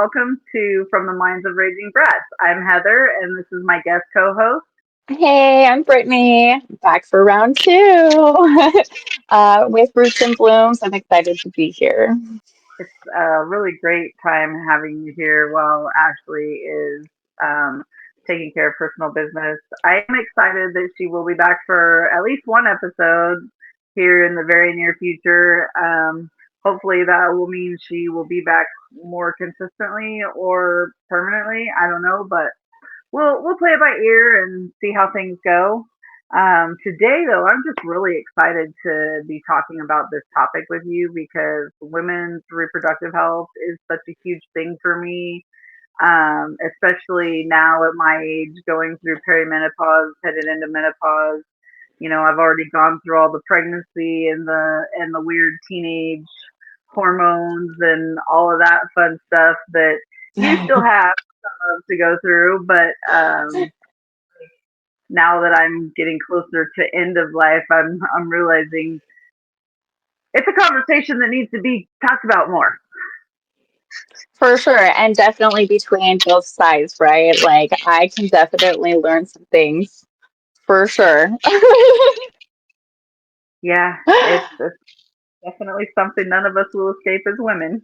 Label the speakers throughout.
Speaker 1: welcome to From the Minds of Raging Brats. I'm Heather, and this is my guest co-host.
Speaker 2: Hey, I'm Brittany, back for round two with Roots and Blooms. I'm excited to be here.
Speaker 1: It's a really great time having you here while Ashley is um, taking care of personal business. I am excited that she will be back for at least one episode here in the very near future. Hopefully, that will mean she will be back more consistently or permanently. I don't know, but we'll play it by ear and see how things go. Today, though, I'm just really excited to be talking about this topic with you because women's reproductive health is such a huge thing for me, especially now at my age, going through perimenopause, headed into menopause. I've already gone through all the pregnancy and the weird teenage hormones and all of that fun stuff that you still have to go through, but now that I'm getting closer to end of life, I'm realizing it's a conversation that needs to be talked about more.
Speaker 2: For sure, and definitely between both sides, right? Like, I can definitely learn some things for sure.
Speaker 1: Yeah, it's definitely something none of us will escape as women.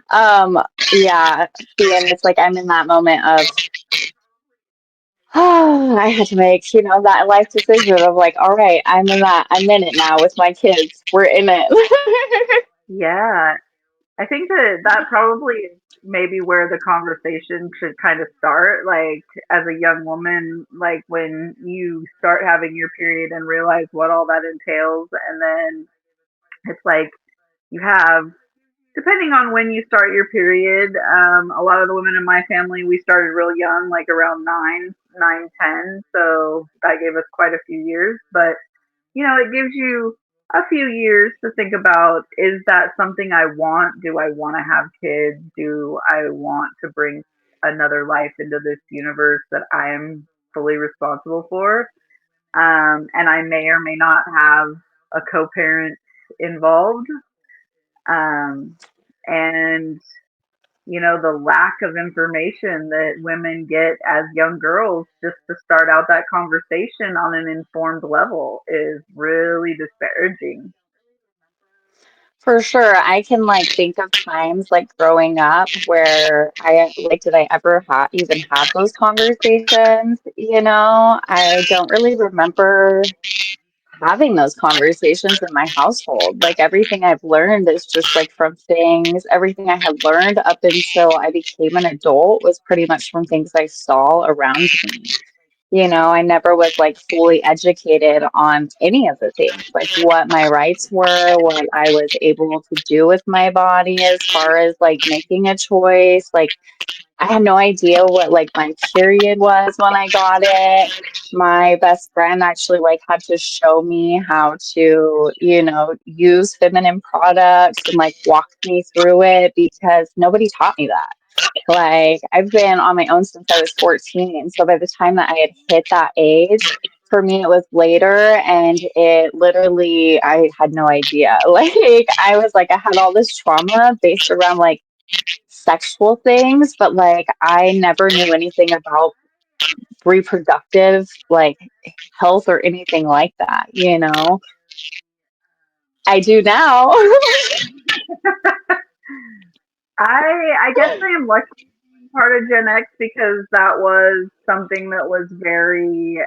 Speaker 2: um, yeah, see, and it's like I'm in that moment of, I had to make, that life decision of like, all right, I'm in it now with my kids. We're in it.
Speaker 1: Yeah, I think that probably is maybe where the conversation should kind of start. Like as a young woman, like when you start having your period and realize what all that entails, and then it's like you have depending on when you start your period, a lot of the women in my family, we started real young, like around 10. So that gave us quite a few years. But, it gives you a few years to think about, is that something I want? Do I want to have kids? Do I want to bring another life into this universe that I am fully responsible for? And I may or may not have a co-parent involved. Um, and the lack of information that women get as young girls just to start out that conversation on an informed level is really disparaging.
Speaker 2: For sure. I can like think of times like growing up where did I ever even have those conversations? I don't really remember having those conversations in my household. Like everything I've learned is just like from everything I had learned up until I became an adult was pretty much from things I saw around me. I never was like fully educated on any of the things, like what my rights were, what I was able to do with my body as far as like making a choice. Like I had no idea what like my period was when I got it. My best friend actually like had to show me how to, use feminine products and like walk me through it because nobody taught me that. Like, I've been on my own since I was 14. So by the time that I had hit that age, for me, it was later and it literally, I had no idea. Like, I was like, I had all this trauma based around like sexual things, but like, I never knew anything about reproductive, like, health or anything like that. I do now.
Speaker 1: I guess I am lucky being part of Gen X because that was something that was very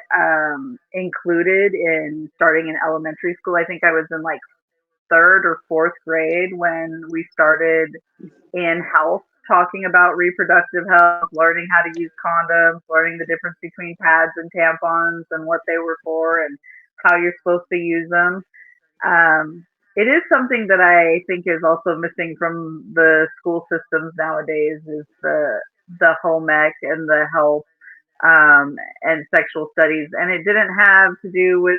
Speaker 1: included in starting in elementary school. I think I was in like third or fourth grade when we started in health, talking about reproductive health, learning how to use condoms, learning the difference between pads and tampons and what they were for and how you're supposed to use them. It is something that I think is also missing from the school systems nowadays is the home ec and the health and sexual studies, and it didn't have to do with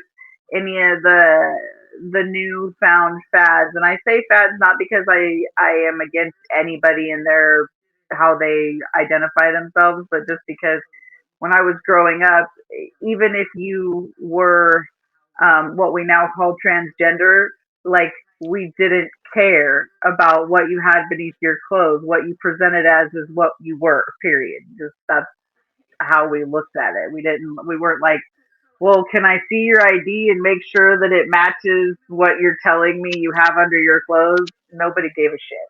Speaker 1: any of the newfound fads. And I say fads not because I am against anybody and their how they identify themselves, but just because when I was growing up, even if you were what we now call transgender, like we didn't care about what you had beneath your clothes. What you presented as is what you were, period. Just that's how we looked at it. We weren't like, well, can I see your ID and make sure that it matches what you're telling me you have under your clothes? Nobody gave a shit.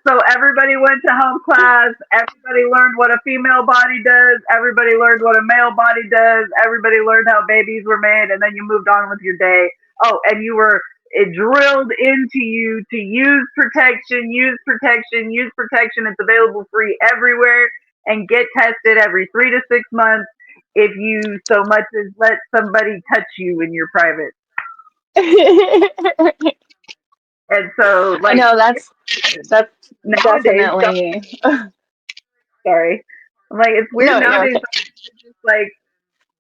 Speaker 1: So everybody went to home class. Everybody learned what a female body does. Everybody learned what a male body does. Everybody learned how babies were made, and then you moved on with your day. Oh, and you were it drilled into you to use protection, use protection, use protection. It's available free everywhere, and get tested every 3 to 6 months if you so much as let somebody touch you in your private. And so,
Speaker 2: I
Speaker 1: like
Speaker 2: know that's
Speaker 1: nowadays,
Speaker 2: definitely
Speaker 1: sorry, I'm like it's weird
Speaker 2: no, you're
Speaker 1: nowadays.
Speaker 2: okay.
Speaker 1: Just like,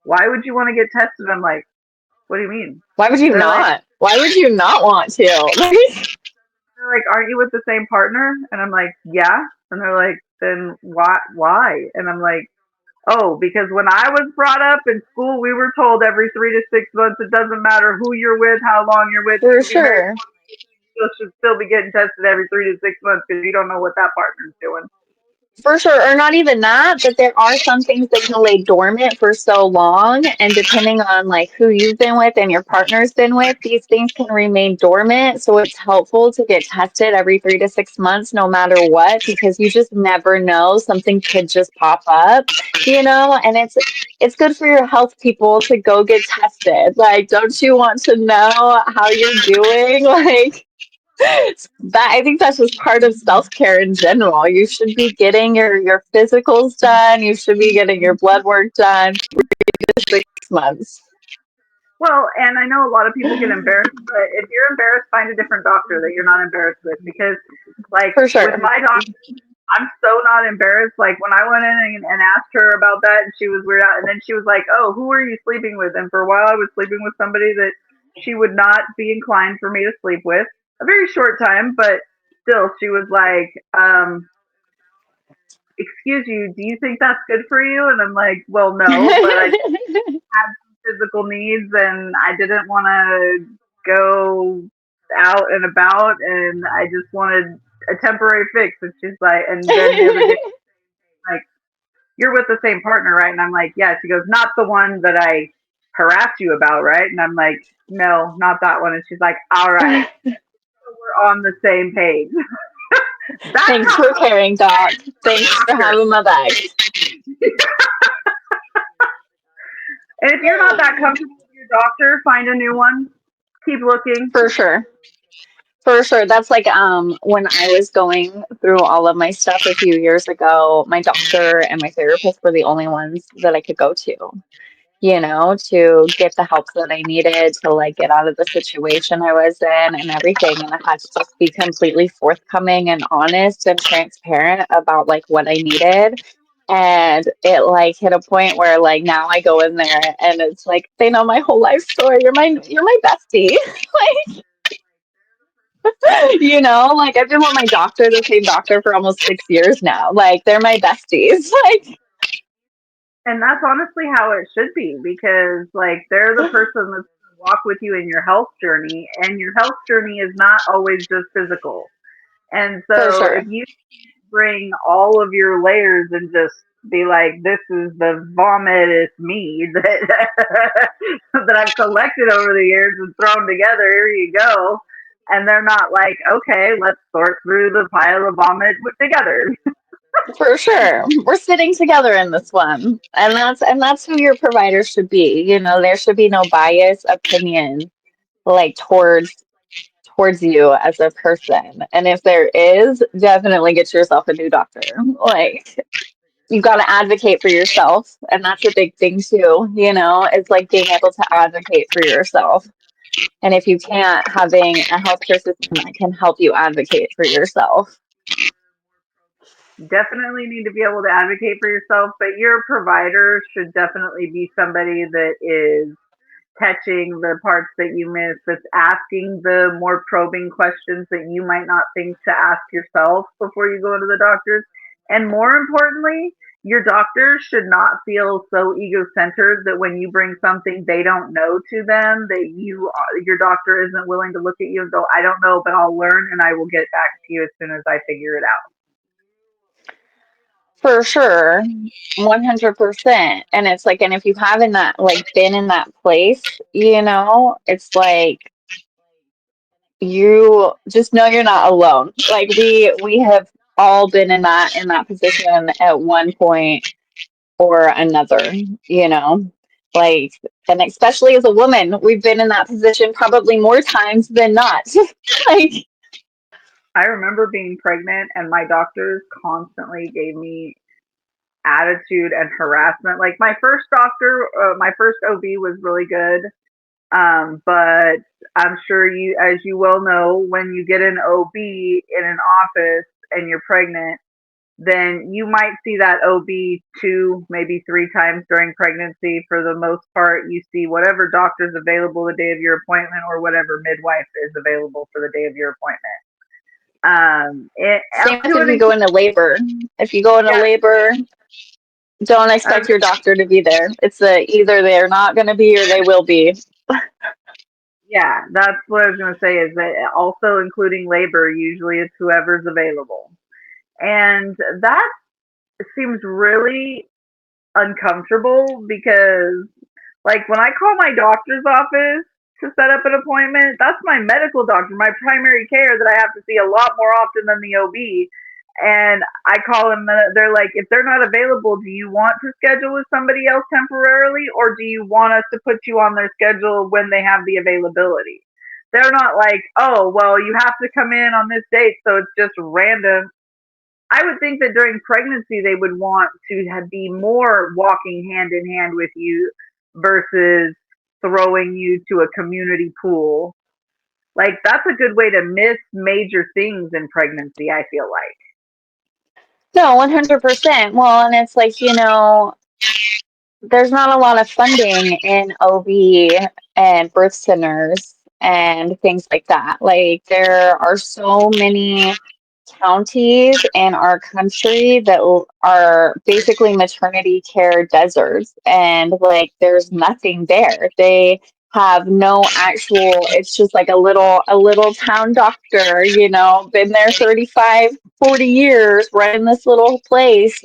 Speaker 1: why would you want to get tested? I'm like, what do you mean?
Speaker 2: Why would you
Speaker 1: They're like,
Speaker 2: not? Why would you not want to?
Speaker 1: aren't you with the same partner? And I'm like, yeah. And they're like, then why? Why? And I'm like, oh, because when I was brought up in school, we were told every 3 to 6 months, it doesn't matter who you're with, how long you're with, you
Speaker 2: For
Speaker 1: could be married,
Speaker 2: sure.
Speaker 1: you should still be getting tested every 3 to 6 months because you don't know what that partner's doing.
Speaker 2: For sure, or not even that, but there are some things that can lay dormant for so long, and depending on like who you've been with and your partner's been with, these things can remain dormant. So it's helpful to get tested every 3 to 6 months, no matter what, because you just never know. Something could just pop up, and it's good for your health, people, to go get tested. Like, don't you want to know how you're doing? Like, that I think that's just part of self-care in general. You should be getting your physicals done. You should be getting your blood work done 6 months.
Speaker 1: Well, and I know a lot of people get embarrassed, but if you're embarrassed, find a different doctor that you're not embarrassed with. Because, like,
Speaker 2: For
Speaker 1: with
Speaker 2: sure.
Speaker 1: my doctor, I'm so not embarrassed. Like, when I went in and asked her about that, and she was weird out, and then she was like, oh, who are you sleeping with? And for a while, I was sleeping with somebody that she would not be inclined for me to sleep with. A very short time, but still, she was like, excuse you, do you think that's good for you? And I'm like, well, no, but I had some physical needs and I didn't want to go out and about and I just wanted a temporary fix. And she's like, and then the other day, like, you're with the same partner, right? And I'm like, yeah. She goes, not the one that I harassed you about, right? And I'm like, no, not that one. And she's like, all right, so we're on the same page. That's
Speaker 2: Thanks
Speaker 1: how
Speaker 2: for caring, Doc. Thanks for
Speaker 1: doctor.
Speaker 2: having my back.
Speaker 1: And if you're not that comfortable with your doctor, find a new one. Keep looking.
Speaker 2: For sure. For sure. That's like when I was going through all of my stuff a few years ago, my doctor and my therapist were the only ones that I could go to get the help that I needed to like get out of the situation I was in and everything. And I had to just be completely forthcoming and honest and transparent about like what I needed. And it like hit a point where like now I go in there and it's like they know my whole life story. You're my bestie. Like I've been with my doctor, the same doctor for almost 6 years now. Like they're my besties.
Speaker 1: And that's honestly how it should be because, like, they're the
Speaker 2: Like
Speaker 1: person that's going to walk with you in your health journey, and your health journey is not always just physical. And
Speaker 2: for
Speaker 1: so, if
Speaker 2: sure.
Speaker 1: you bring all of your layers and just be like, this is the vomit, it's me that, that I've collected over the years and thrown together, here you go. And they're not like, okay, let's sort through the pile of vomit together.
Speaker 2: For sure. We're sitting together in this one. And that's who your provider should be. There should be no bias opinion like towards you as a person. And if there is, definitely get yourself a new doctor. Like you got to advocate for yourself, and that's a big thing too, it's like being able to advocate for yourself. And if you can't, having a healthcare system that can help you advocate for yourself.
Speaker 1: Definitely need to be able to advocate for yourself, but your provider should definitely be somebody that is catching the parts that you miss, that's asking the more probing questions that you might not think to ask yourself before you go to the doctors. And more importantly, your doctor should not feel so ego-centered that when you bring something they don't know to them, that your doctor isn't willing to look at you and go, I don't know, but I'll learn and I will get back to you as soon as I figure it out.
Speaker 2: For sure, 100%. And it's like, and if you haven't that like been in that place, it's like you just know you're not alone. Like we have all been in that position at one point or another, you know. Like, and especially as a woman, we've been in that position probably more times than not. Like,
Speaker 1: I remember being pregnant and my doctors constantly gave me attitude and harassment. Like my first OB was really good. But I'm sure you, as you well know, when you get an OB in an office and you're pregnant, then you might see that OB two, maybe three times during pregnancy. For the most part, you see whatever doctor's available the day of your appointment or whatever midwife is available for the day of your appointment. Up
Speaker 2: same with
Speaker 1: to
Speaker 2: if
Speaker 1: and
Speaker 2: you go
Speaker 1: include,
Speaker 2: into labor. If you go into
Speaker 1: yeah,
Speaker 2: labor, don't
Speaker 1: I
Speaker 2: expect
Speaker 1: was,
Speaker 2: your doctor to be there. It's either they're not going to be or they will be.
Speaker 1: yeah, that's what I was going to say is that also including labor, usually it's whoever's available. And that seems really uncomfortable because, like, when I call my doctor's office to set up an appointment, that's my medical doctor, my primary care that I have to see a lot more often than the OB. And I call them, they're like, if they're not available, do you want to schedule with somebody else temporarily, or do you want us to put you on their schedule when they have the availability? They're not like, oh, well, you have to come in on this date, so it's just random. I would think that during pregnancy they would want to be more walking hand in hand with you versus throwing you to a community pool. Like that's a good way to miss major things in pregnancy, I feel like.
Speaker 2: No, 100%. Well, and it's like, there's not a lot of funding in OB and birth centers and things like that. Like there are so many counties in our country that are basically maternity care deserts, and like there's nothing there. They have no actual, it's just like a little town doctor, been there 35, 40 years running this little place,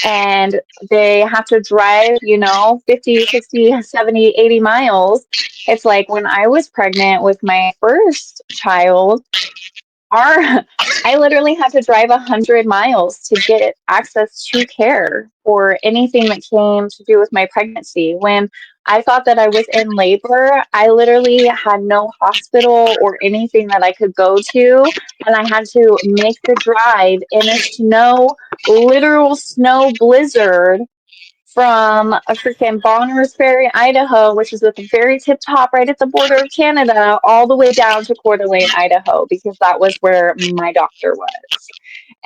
Speaker 2: and they have to drive, 50, 60, 70, 80 miles. It's like when I was pregnant with my first child, our I literally had to drive 100 miles to get access to care for anything that came to do with my pregnancy. When I thought that I was in labor, I literally had no hospital or anything that I could go to, and I had to make the drive in a literal snow blizzard from a freaking Bonners Ferry, Idaho, which is at the very tip top right at the border of Canada, all the way down to Coeur d'Alene, Idaho, because that was where my doctor was.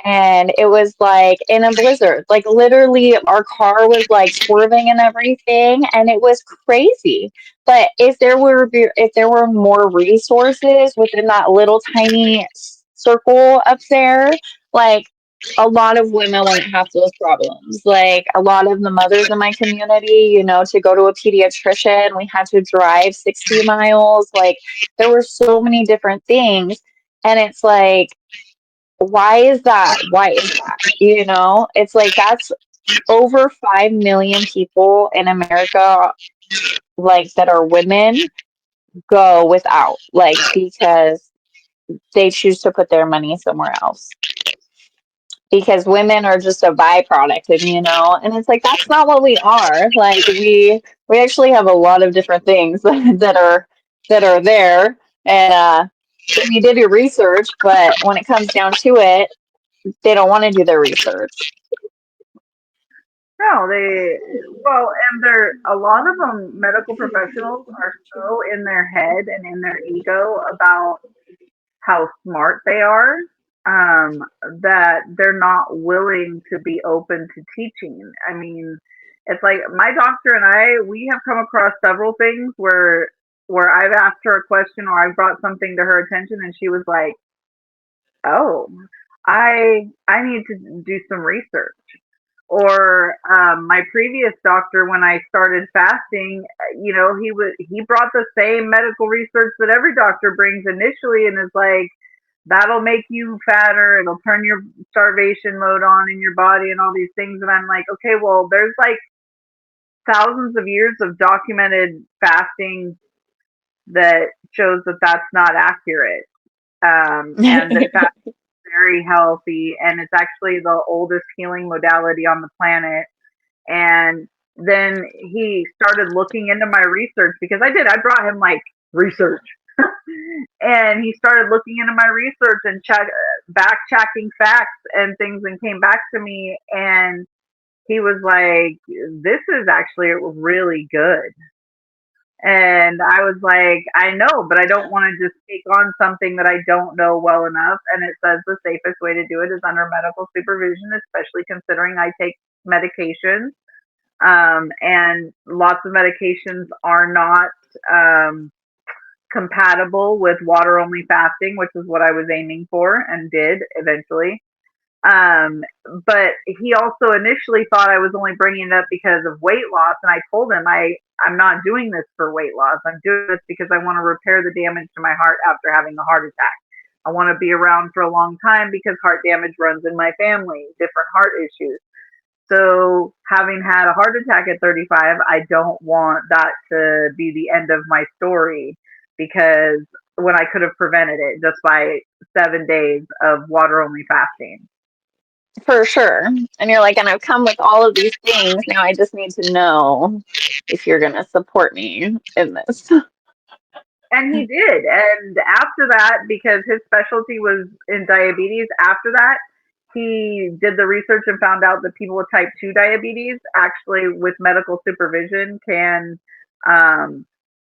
Speaker 2: And it was like in a blizzard. Like literally our car was like swerving and everything, and it was crazy. But if there were more resources within that little tiny circle up there, like a lot of women wouldn't have those problems. Like a lot of the mothers in my community, to go to a pediatrician, we had to drive 60 miles. Like there were so many different things. And it's like, why is that? Why is that? It's like that's over 5 million people in America, like that are women, go without, like, because they choose to put their money somewhere else, because women are just a byproduct, and it's like that's not what we are. Like we actually have a lot of different things that are there, and if you did your research, but when it comes down to it, they don't want to do their research.
Speaker 1: No, and they're a lot of them. Medical professionals are so in their head and in their ego about how smart they are, um, that they're not willing to be open to teaching. I mean, it's like my doctor and I, we have come across several things where I've asked her a question or I've brought something to her attention and she was like, "Oh, I need to do some research." Or my previous doctor, when I started fasting, he brought the same medical research that every doctor brings initially, and is like, that'll make you fatter, it'll turn your starvation mode on in your body, and all these things. And I'm like, okay, well, there's like thousands of years of documented fasting that shows that that's not accurate, and that fast is very healthy, and it's actually the oldest healing modality on the planet. And then he started looking into my research, because I brought him like research. And he started looking into my research and back checking facts and things, and came back to me, and he was like, this is actually really good. And I was like, I know, but I don't want to just take on something that I don't know well enough. And it says the safest way to do it is under medical supervision, especially considering I take medications. And lots of medications are not um, compatible with water only fasting, which is what I was aiming for and did eventually. Um, but he also initially thought I was only bringing it up because of weight loss, and I told him I'm not doing this for weight loss. I'm doing this because I want to repair the damage to my heart after having a heart attack. I want to be around for a long time because heart damage runs in my family, different heart issues. So, having had a heart attack at 35, I don't want that to be the end of my story, because when I could have prevented it just by 7 days of water only fasting.
Speaker 2: For sure. And you're like, and I've come with all of these things. Now I just need to know if you're going to support me in this.
Speaker 1: And he did. And after that, because his specialty was in diabetes, after that, he did the research and found out that people with type 2 diabetes, actually, with medical supervision, can um,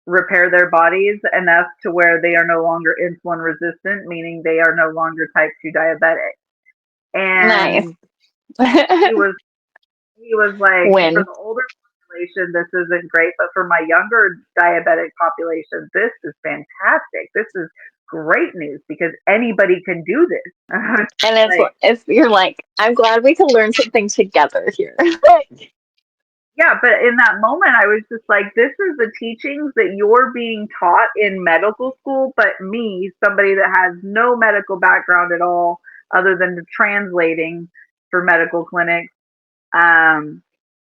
Speaker 1: repair their bodies enough to where they are no longer insulin resistant, meaning they are no longer type 2 diabetic.
Speaker 2: Nice.
Speaker 1: And he was he was like, for
Speaker 2: Win.
Speaker 1: the older population, this isn't great, but for my younger diabetic population, this is fantastic. This is great news, because anybody can do this.
Speaker 2: And
Speaker 1: Like,
Speaker 2: you're like, I'm glad we could learn something together here.
Speaker 1: yeah, but in that moment, I was just like, this is the teachings that you're being taught in medical school, but me, somebody that has no medical background at all, other than the translating for medical clinics, um,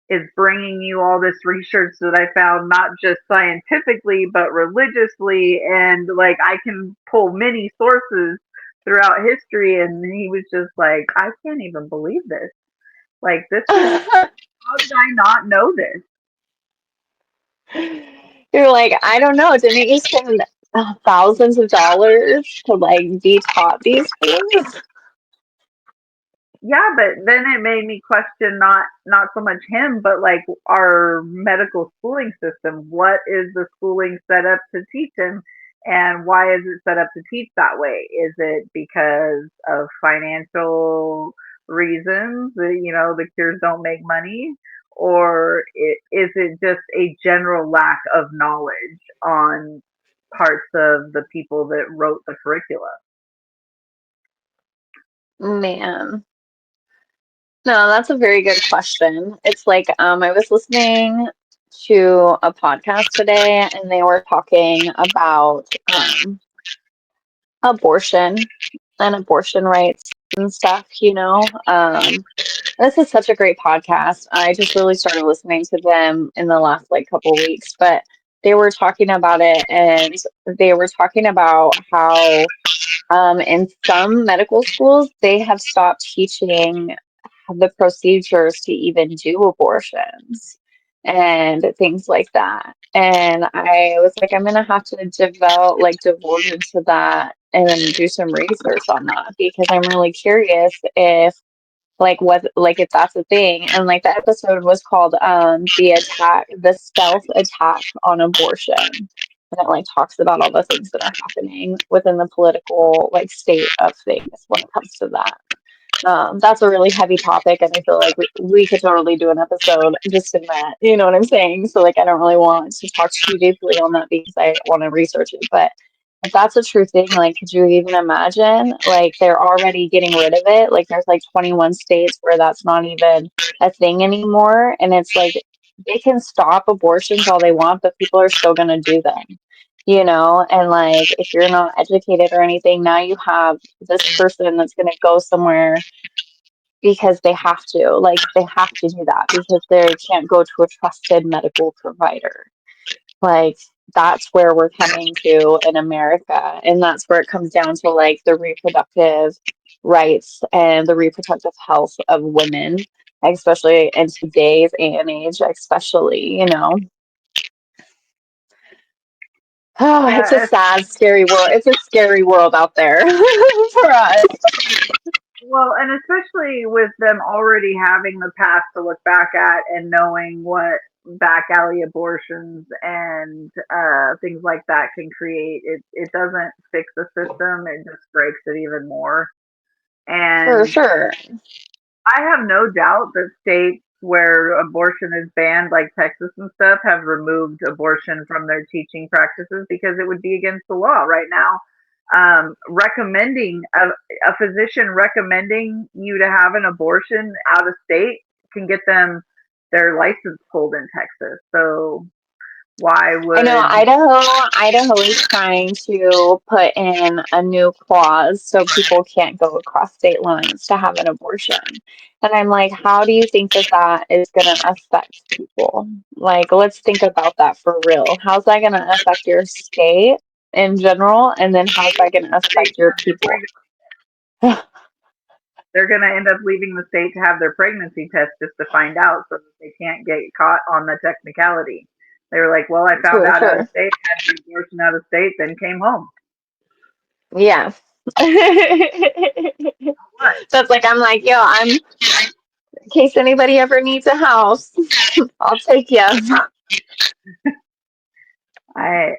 Speaker 1: is bringing you all this research that I found, not just scientifically, but religiously. And like, I can pull many sources throughout history. And he was just like, I can't even believe this. Like, this is, how did I not know this?
Speaker 2: You're like, I don't know. Didn't you spend thousands of dollars to like be taught these things?
Speaker 1: Yeah, but then it made me question, not so much him, but like our medical schooling system. What is the schooling set up to teach him, and why is it set up to teach that way? Is it because of financial reasons? The cures don't make money, or is it just a general lack of knowledge on parts of the people that wrote the curricula?
Speaker 2: Man. No, that's a very good question. It's like I was listening to a podcast today and they were talking about abortion and abortion rights and stuff, you know. This is such a great podcast. I just really started listening to them in the last like couple weeks, but they were talking about it and they were talking about how in some medical schools they have stopped teaching the procedures to even do abortions and things like that. And I was like, I'm gonna have to divulge into that and do some research on that because I'm really curious if if that's a thing. And like the episode was called the stealth attack on abortion. And it like talks about all the things that are happening within the political like state of things when it comes to that. That's a really heavy topic, and I feel like we could totally do an episode just in that. You know what I'm saying? So like, I don't really want to talk too deeply on that because I want to research it. But If that's a true thing, like, could you even imagine? Like, they're already getting rid of it. Like, there's like 21 states where that's not even a thing anymore. And it's like they can stop abortions all they want, but people are still going to do them, you know? And like, if you're not educated or anything, now you have this person that's going to go somewhere because they have to. Like, they have to do that because they can't go to a trusted medical provider. Like, that's where we're coming to in America. And that's where it comes down to like the reproductive rights and the reproductive health of women, especially in today's and age, especially, you know. Oh, it's a
Speaker 1: Yeah,
Speaker 2: sad, scary world. It's a scary world out there for us.
Speaker 1: well, and especially with them already having the past to look back at and knowing what back alley abortions and things like that can create, it doesn't fix the system, it just breaks it even more.
Speaker 2: For
Speaker 1: And
Speaker 2: sure.
Speaker 1: I have no doubt that states where abortion is banned, like Texas and stuff, have removed abortion from their teaching practices because it would be against the law right now. Recommending a physician recommending you to have an abortion out of state can get them their license pulled in Texas. So why
Speaker 2: I know
Speaker 1: would
Speaker 2: Idaho is trying to put in a new clause so people can't go across state lines to have an abortion. And I'm like, how do you think that that is going to affect people? Like, let's think about that for real. How's that going to affect your state in general? And then how's that going to affect your people?
Speaker 1: they're going to end up leaving the state to have their pregnancy test just to find out so that they can't get caught on the technicality. They were like, well, I found
Speaker 2: For
Speaker 1: out of
Speaker 2: sure.
Speaker 1: state, had the abortion out of state, then came home.
Speaker 2: Yeah.
Speaker 1: What?
Speaker 2: That's like, I'm like, yo, in case anybody ever needs a house, I'll take you.
Speaker 1: I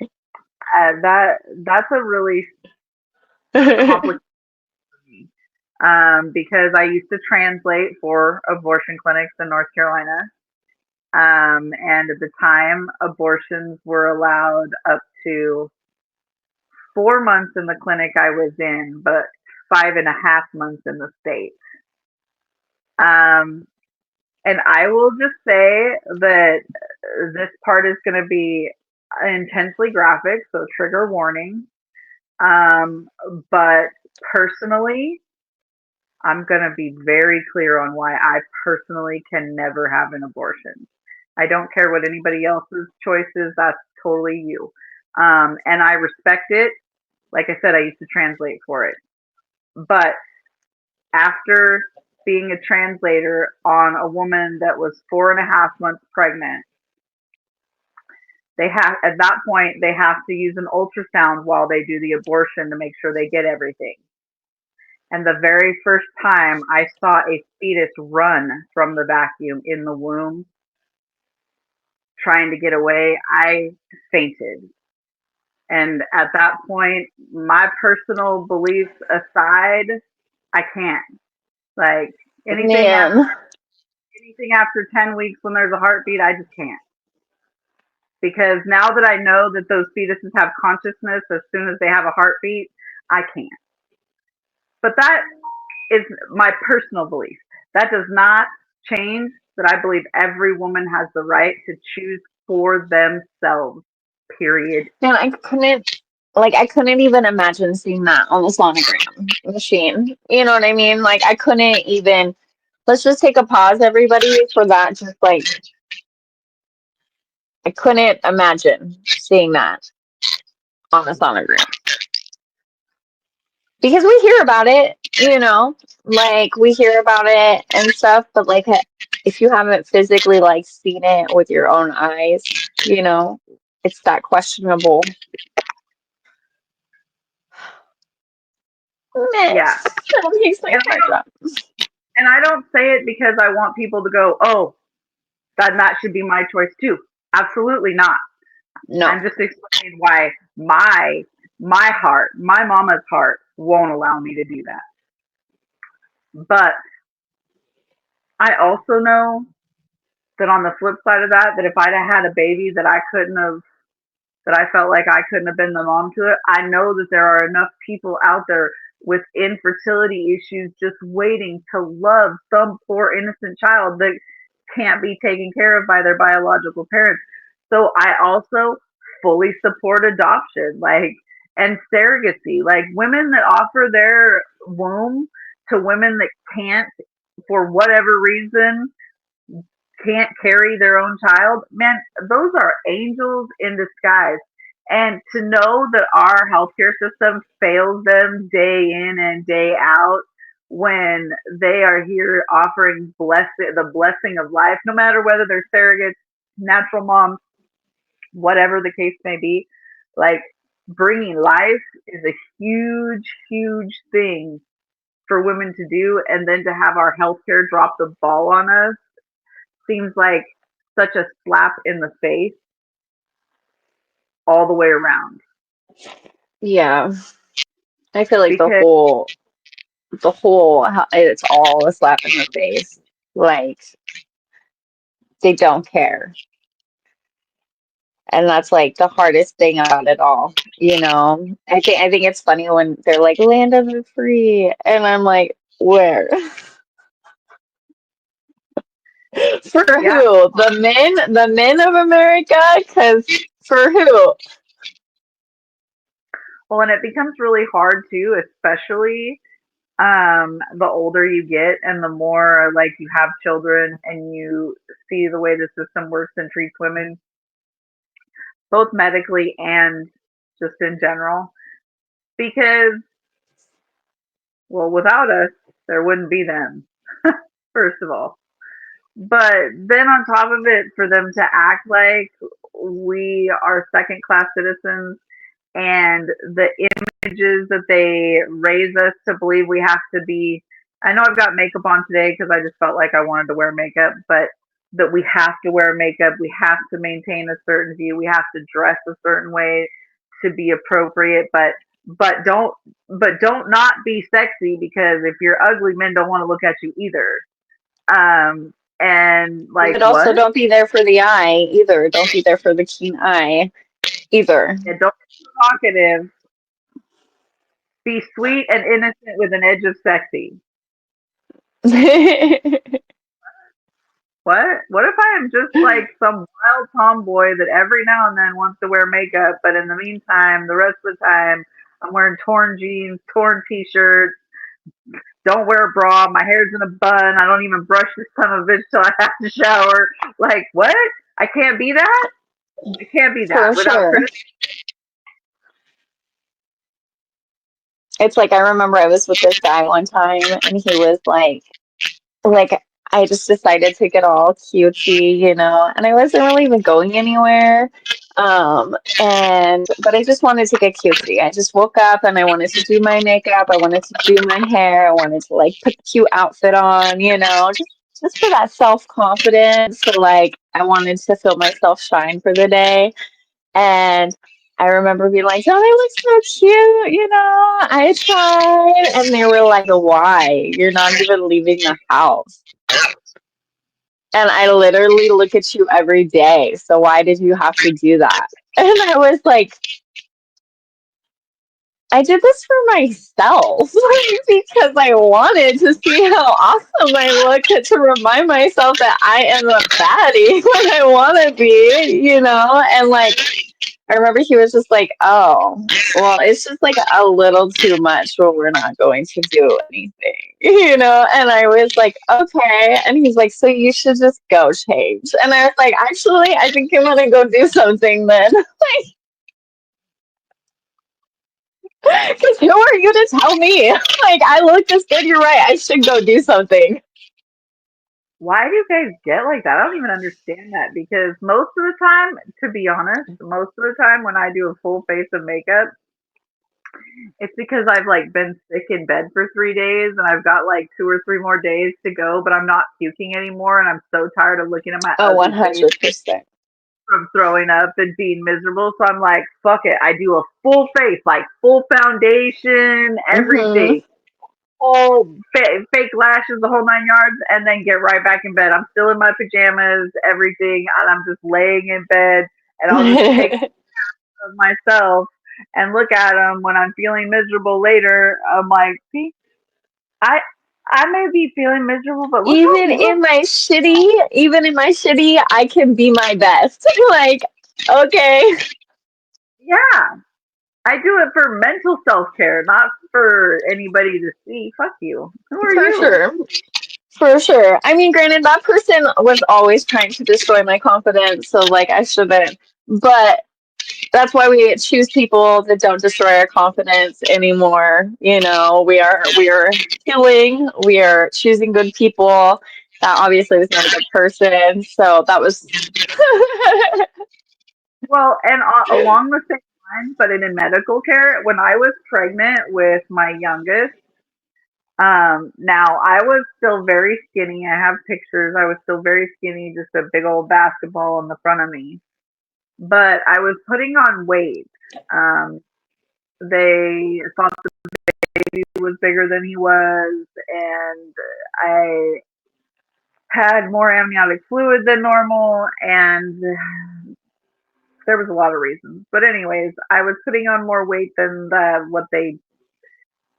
Speaker 1: that's a really complicated because I used to translate for abortion clinics in North Carolina. And at the time, abortions were allowed up to 4 months in the clinic I was in, but 5.5 months in the state. Um, and I will just say that this part is going to be intensely graphic, so trigger warning. Um, but personally, I'm going to be very clear on why I personally can never have an abortion. I don't care what anybody else's choice is, that's totally you. And I respect it. Like I said, I used to translate for it. But after being a translator on a woman that was 4.5 months pregnant, they have at that point they have to use an ultrasound while they do the abortion to make sure they get everything. And the very first time I saw a fetus run from the vacuum in the womb trying to get away, I fainted. And at that point, my personal beliefs aside, I can't. Like anything after
Speaker 2: Man.
Speaker 1: anything after 10 weeks when there's a heartbeat, I just can't. Because now that I know that those fetuses have consciousness as soon as they have a heartbeat, I can't. But that is my personal belief. That does not change that I believe every woman has the right to choose for themselves. Period.
Speaker 2: Man, I couldn't even imagine seeing that on the sonogram machine. You know what I mean? Like, I couldn't even, let's just take a pause, everybody, for that. Just like, I couldn't imagine seeing that on the sonogram. Because we hear about it, you know, like we hear about it and stuff, but like if you haven't physically like seen it with your own eyes, you know, it's that questionable
Speaker 1: Yeah.
Speaker 2: mess. That makes my
Speaker 1: And I
Speaker 2: heart
Speaker 1: don't
Speaker 2: drop.
Speaker 1: and I don't say it because I want people to go, "Oh, that should be my choice too." Absolutely not.
Speaker 2: No.
Speaker 1: I'm just explaining why my heart, my mama's heart won't allow me to do that. But I also know that on the flip side of that, that if I'd have had a baby that I couldn't have that I felt like I couldn't have been the mom to it. I know that there are enough people out there with infertility issues just waiting to love some poor innocent child that can't be taken care of by their biological parents. So I also fully support adoption, like, and surrogacy, like women that offer their womb to women that can't, for whatever reason, can't carry their own child, man, those are angels in disguise. And to know that our healthcare system fails them day in and day out when they are here offering the blessing of life, no matter whether they're surrogates, natural moms, whatever the case may be, like bringing life is a huge, huge thing for women to do. And then to have our healthcare drop the ball on us seems like such a slap in the face all the way around.
Speaker 2: Yeah. I feel like
Speaker 1: Because
Speaker 2: it's all a slap in the face. Like they don't care. And that's like the hardest thing about it all, you know. I think it's funny when they're like land of the free and I'm like, where? For
Speaker 1: yeah,
Speaker 2: who? The men of America? Cause for who?
Speaker 1: well, and it becomes really hard too, especially the older you get and the more like you have children and you see the way the system works and treats women, both medically and just in general. Because, well, without us, there wouldn't be them, first of all. But then on top of it, for them to act like we are second class citizens and the images that they raise us to believe we have to be. I know I've got makeup on today because I just felt like I wanted to wear makeup, but that we have to wear makeup, we have to maintain a certain view, we have to dress a certain way to be appropriate, but don't don't not be sexy because if you're ugly, men don't want to look at you either. And like
Speaker 2: But also
Speaker 1: what?
Speaker 2: don't be there for the eye either. Don't be there for the keen eye either.
Speaker 1: Yeah, don't be provocative. Be sweet and innocent with an edge of sexy. What? What if I am just like some wild tomboy that every now and then wants to wear makeup, but in the meantime, the rest of the time, I'm wearing torn jeans, torn t-shirts, don't wear a bra, my hair's in a bun, I don't even brush this son of a bitch till I have to shower. Like, what? I can't be that? I can't be that
Speaker 2: For
Speaker 1: without
Speaker 2: sure.
Speaker 1: criticism.
Speaker 2: It's like I remember I was with this guy one time and he was like I just decided to get all cutesy, you know, and I wasn't really even going anywhere. And but I just wanted to get cutesy. I just woke up and I wanted to do my makeup, I wanted to do my hair, I wanted to like put the cute outfit on, you know, just for that self-confidence. So like I wanted to feel myself shine for the day. And I remember being like, "Oh, they look so cute," you know. I tried, and they were like, "Why? You're not even leaving the house." And I literally look at you every day. So why did you have to do that? And I was like, I did this for myself because I wanted to see how awesome I look to remind myself that I am a baddie when I want to be, you know? And like, I remember he was just like, "Oh, well, it's just like a little too much, but we're not going to do anything," you know? And I was like, "Okay." And he's like, "So you should just go change." And I was like, "Actually, I think I'm gonna go do something then." Because who are you to tell me? Like, I look this good, you're right. I should go do something.
Speaker 1: Why do you guys get like that? I don't even understand that because most of the time, to be honest, most of the time when I do a full face of makeup, it's because I've like been sick in bed for 3 days and I've got like 2 or 3 more days to go, but I'm not puking anymore and I'm so tired of looking at my
Speaker 2: Oh,
Speaker 1: ugly face
Speaker 2: 100%.
Speaker 1: from throwing up and being miserable. So I'm like, fuck it. I do a full face, like full foundation,
Speaker 2: Mm-hmm.
Speaker 1: everything, full fake lashes, the whole 9 yards, and then get right back in bed. I'm still in my pajamas, everything, and I'm just laying in bed and I'll just take of myself and look at them when I'm feeling miserable later. I'm like, see, I I may be feeling miserable, but
Speaker 2: Even in my shitty, I can be my best. Like, okay,
Speaker 1: yeah, I do it for mental self care, not for anybody to see. Fuck you. Who are
Speaker 2: for
Speaker 1: you?
Speaker 2: sure. For sure. I mean, granted, that person was always trying to destroy my confidence, so like I shouldn't. But that's why we choose people that don't destroy our confidence anymore. We are healing. We are choosing good people. That obviously was not a good person. So that was
Speaker 1: Well, and along the same lines, but in medical care, when I was pregnant with my youngest, now I was still very skinny. I have pictures. I was still very skinny, just a big old basketball in the front of me. But I was putting on weight. Um, they thought the baby was bigger than he was, and I had more amniotic fluid than normal, and there was a lot of reasons. But anyways, I was putting on more weight than what they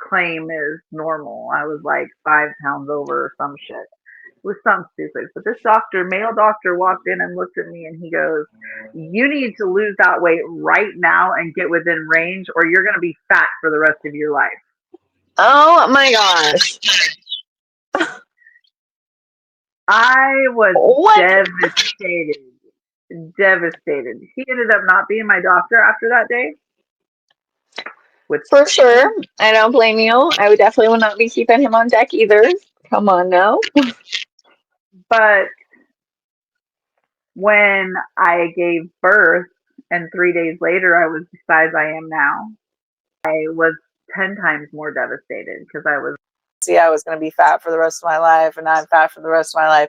Speaker 1: claim is normal. I was like 5 pounds over or some shit. It was something stupid. But this doctor, male doctor, walked in and looked at me and he goes, "You need to lose that weight right now and get within range, or you're going to be fat for the rest of your life."
Speaker 2: oh my gosh.
Speaker 1: I was
Speaker 2: What?
Speaker 1: devastated. Devastated. He ended up not being my doctor after that day, which
Speaker 2: For sure. I don't blame you. I would definitely would not be keeping him on deck either. Come on now.
Speaker 1: but when I gave birth and 3 days later I was the size I am now, I was 10 times more devastated because I was, see, I was going to be fat for the rest of my life and I'm fat for the rest of my life.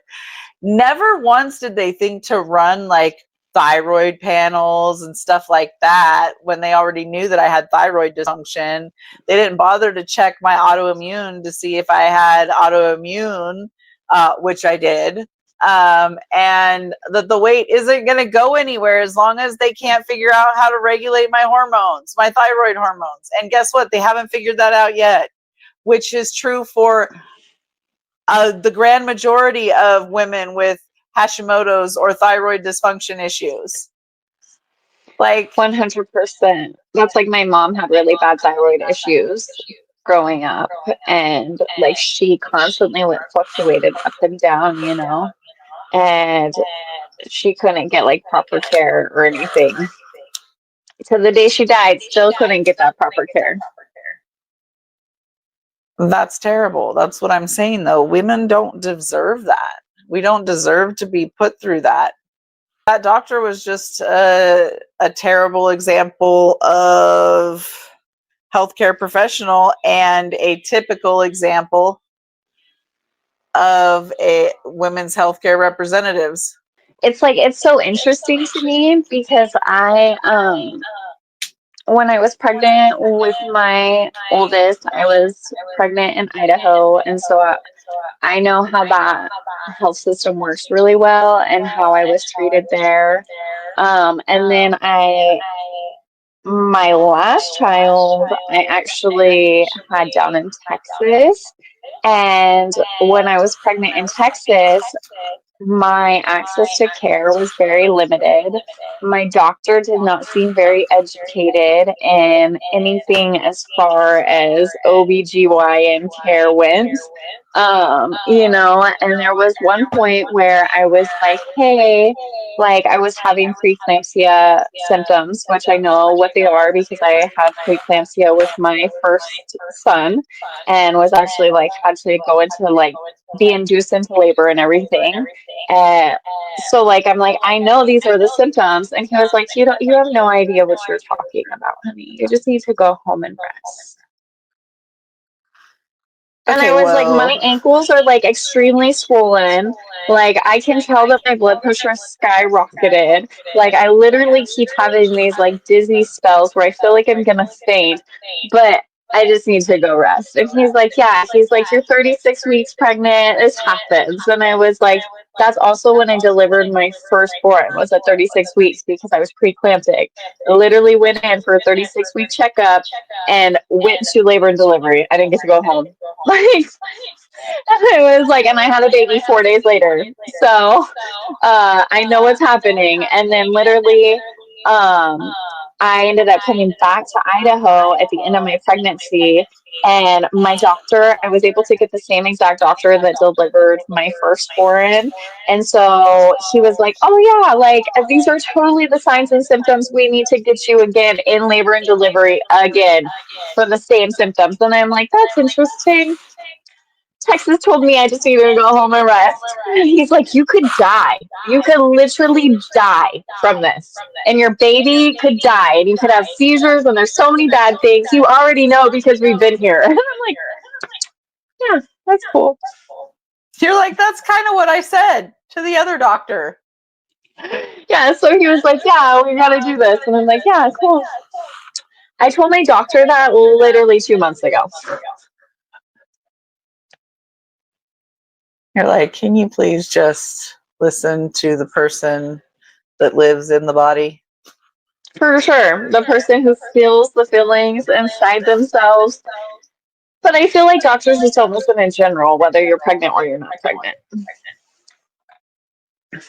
Speaker 1: Never once did they think to run like thyroid panels and stuff like that when they already knew that I had thyroid dysfunction. They didn't bother to check my autoimmune to see if I had autoimmune, which I did. And the weight isn't going to go anywhere as long as they can't figure out how to regulate my hormones, my thyroid hormones. And guess what? They haven't figured that out yet, which is true for the grand majority of women with Hashimoto's or thyroid dysfunction issues. Like,
Speaker 2: 100%. That's like my mom had really bad thyroid issues growing up, and like she constantly went fluctuated up and down, and she couldn't get like proper care or anything. To the day she died, still couldn't get that proper care.
Speaker 1: that's terrible. That's what I'm saying, though. Women don't deserve that. We don't deserve to be put through that. That doctor was just a terrible example of healthcare professional and a typical example of a women's healthcare representatives.
Speaker 2: It's so interesting to me because I when I was pregnant with my oldest, I was pregnant in Idaho, and so I know how that health system works really well and how I was treated there. And then my last child, I actually had down in Texas. And when I was pregnant in Texas, my access to care was very limited. My doctor did not seem very educated in anything as far as OBGYN care went. And there was one point where I was like, hey, like I was having preeclampsia symptoms, which I know what they are because I had preeclampsia with my first son and was actually like had to go into like be induced into labor and everything. uh, so like I'm like, I know these are the symptoms, and he was like, you have no idea what you're talking about, honey. You just need to go home and rest. And I
Speaker 1: Okay,
Speaker 2: was like,
Speaker 1: well,
Speaker 2: my ankles are like extremely swollen. Like I can tell that my blood pressure is skyrocketed. Like I literally keep having these like dizzy spells where I feel like I'm gonna faint. But I just need to go rest. And he's like, yeah, he's like, you're 36 weeks pregnant. This happens. And I was like, that's also when I delivered my firstborn, was at 36 weeks because I was preeclamptic. I literally went in for a 36-week checkup and went to labor and delivery. I didn't get to go home. Like, it was like, and I had a baby 4 days later. So I know what's happening. And then literally, um, I ended up coming back to Idaho at the end of my pregnancy. And my doctor, I was able to get the same exact doctor that delivered my firstborn. And so he was like, oh, yeah, like these are totally the signs and symptoms. We need to get you again in labor and delivery again for the same symptoms. And I'm like, that's interesting. Texas told me I just needed to go home and rest. He's like, you could die. You could literally die from this. And your baby could die. And you could have seizures. And there's so many bad things. You already know because we've been here. And I'm like, yeah, that's cool.
Speaker 1: You're like, that's kind of what I said to the other doctor.
Speaker 2: Yeah, so he was like, yeah, we got to do this. And I'm like, yeah, cool. I told my doctor that literally 2 months ago.
Speaker 1: You're like, can you please just listen to the person that lives in the body?
Speaker 2: For sure. The person who feels the feelings inside themselves. But I feel like doctors just don't listen in general, whether you're pregnant or you're not pregnant.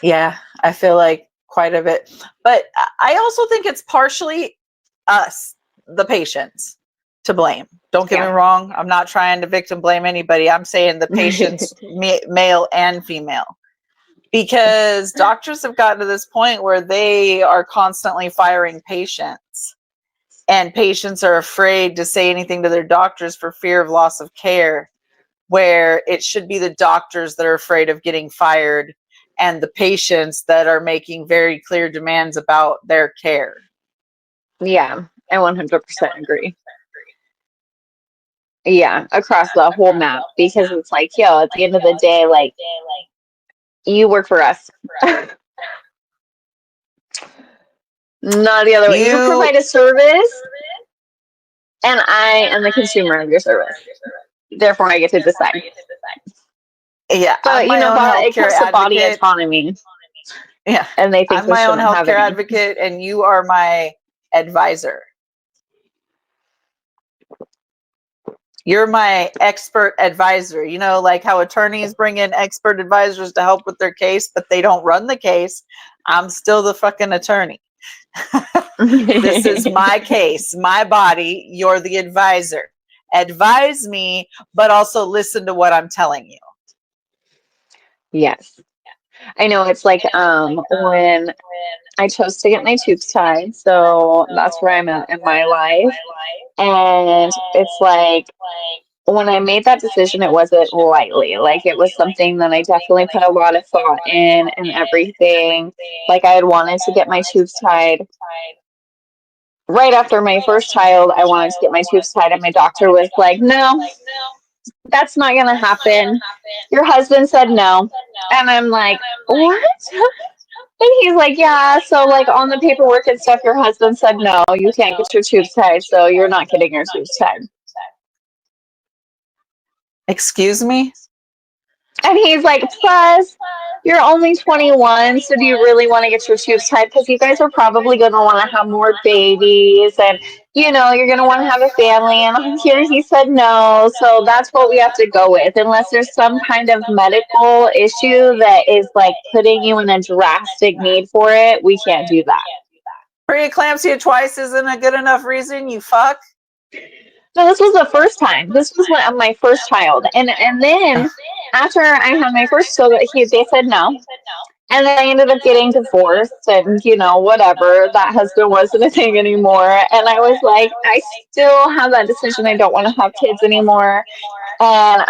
Speaker 1: Yeah, I feel like quite a bit. But I also think it's partially us, the patients, to blame. Don't get me wrong. I'm not trying to victim blame anybody. I'm saying the patients, male and female. Because doctors have gotten to this point where they are constantly firing patients. And patients are afraid to say anything to their doctors for fear of loss of care, where it should be the doctors that are afraid of getting fired and the patients that are making very clear demands about their care.
Speaker 2: Yeah, I 100% agree. Yeah, across the whole map, because it's like, yo, at the end of the day, like, you work for us. Not the other way. You provide a service, and I am the consumer of your service. Therefore, I get to decide.
Speaker 1: Yeah,
Speaker 2: but you know, it comes to body autonomy.
Speaker 1: Yeah,
Speaker 2: and they think
Speaker 1: I'm my own healthcare advocate, and you are my advisor. You're my expert advisor. You know, like how attorneys bring in expert advisors to help with their case, but they don't run the case. I'm still the fucking attorney. This is my case, my body. You're the advisor. Advise me, but also listen to what I'm telling you.
Speaker 2: Yes. I know it's like when I chose to get my tubes tied, so that's where I'm at in my life. And it's like when I made that decision, it wasn't lightly. Like it was something that I definitely put a lot of thought in and everything. Like I had wanted to get my tubes tied right after my first child. I wanted to get my tubes tied, and my doctor was like, "No, that's not gonna happen. Your husband said no." And I'm like, "What?" And he's like, yeah, so like on the paperwork and stuff, your husband said no, you can't get your tubes tied, so you're not getting your tubes tied.
Speaker 1: Excuse me?
Speaker 2: And he's like, plus, you're only 21, so do you really want to get your tubes tied? Because you guys are probably going to want to have more babies, and, you know, you're going to want to have a family. And here he said no, so that's what we have to go with. Unless there's some kind of medical issue that is, like, putting you in a drastic need for it, we can't do that.
Speaker 1: Preeclampsia twice isn't a good enough reason, you fuck?
Speaker 2: No, this was the first time. This was my first child, and then after I had my first, so that they said no, and then I ended up getting divorced, and you know whatever. That husband wasn't a thing anymore, and I was like, I still have that decision. I don't want to have kids anymore, and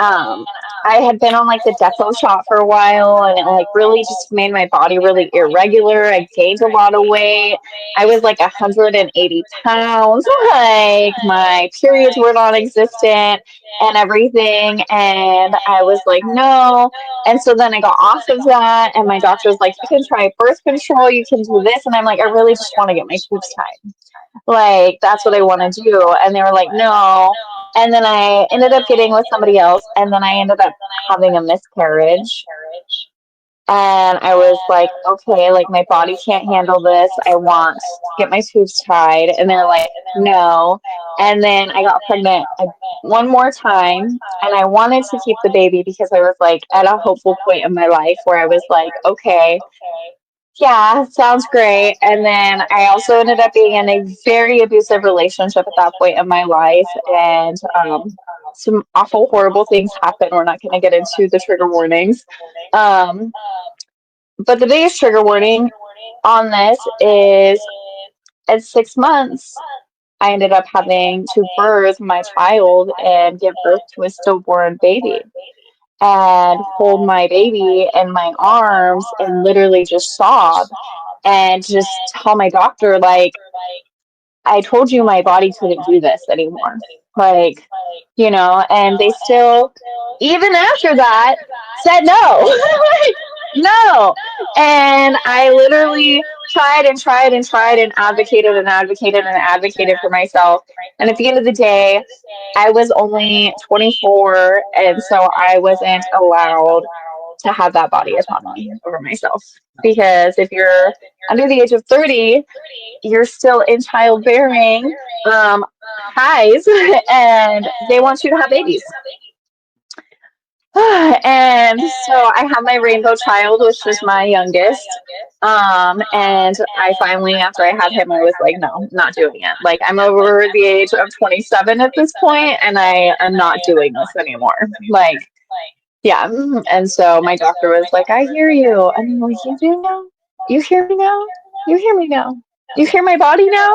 Speaker 2: I had been on like the Depo shot for a while, and it like really just made my body really irregular. I gained a lot of weight. I was like 180 pounds. Like my periods were non-existent and everything. And I was like, no. And so then I got off of that, and my doctor was like, you can try birth control, you can do this. And I'm like, I really just want to get my tubes tied. Like, that's what I want to do. And they were like, no. And then I ended up getting with somebody else, and then I ended up having a miscarriage. And I was like, okay, like my body can't handle this. I want to get my tubes tied. And they're like, no. And then I got pregnant one more time, and I wanted to keep the baby because I was like at a hopeful point in my life where I was like, okay, yeah, sounds great. And then I also ended up being in a very abusive relationship at that point in my life. And some awful, horrible things happened. We're not going to get into the trigger warnings. Um, but the biggest trigger warning on this is at 6 months, I ended up having to birth my child and give birth to a stillborn baby and hold my baby in my arms and literally just sob and just tell my doctor, like, I told you my body couldn't do this anymore. Like, and they still, even after that, said no. Like, no. And I literally tried and tried and tried and advocated and advocated and advocated for myself. And at the end of the day, I was only 24, and so I wasn't allowed to have that body autonomy over myself. Because if you're under the age of 30, you're still in childbearing highs, and they want you to have babies. And so I have my rainbow child, which is my youngest. And I finally, after I had him, I was like, no, not doing it. Like, I'm over the age of 27 at this point, and I am not doing this anymore. Like, yeah. And so my doctor was like, I hear you. And I'm like, you do now? You hear me now? You hear me now? You hear my body now?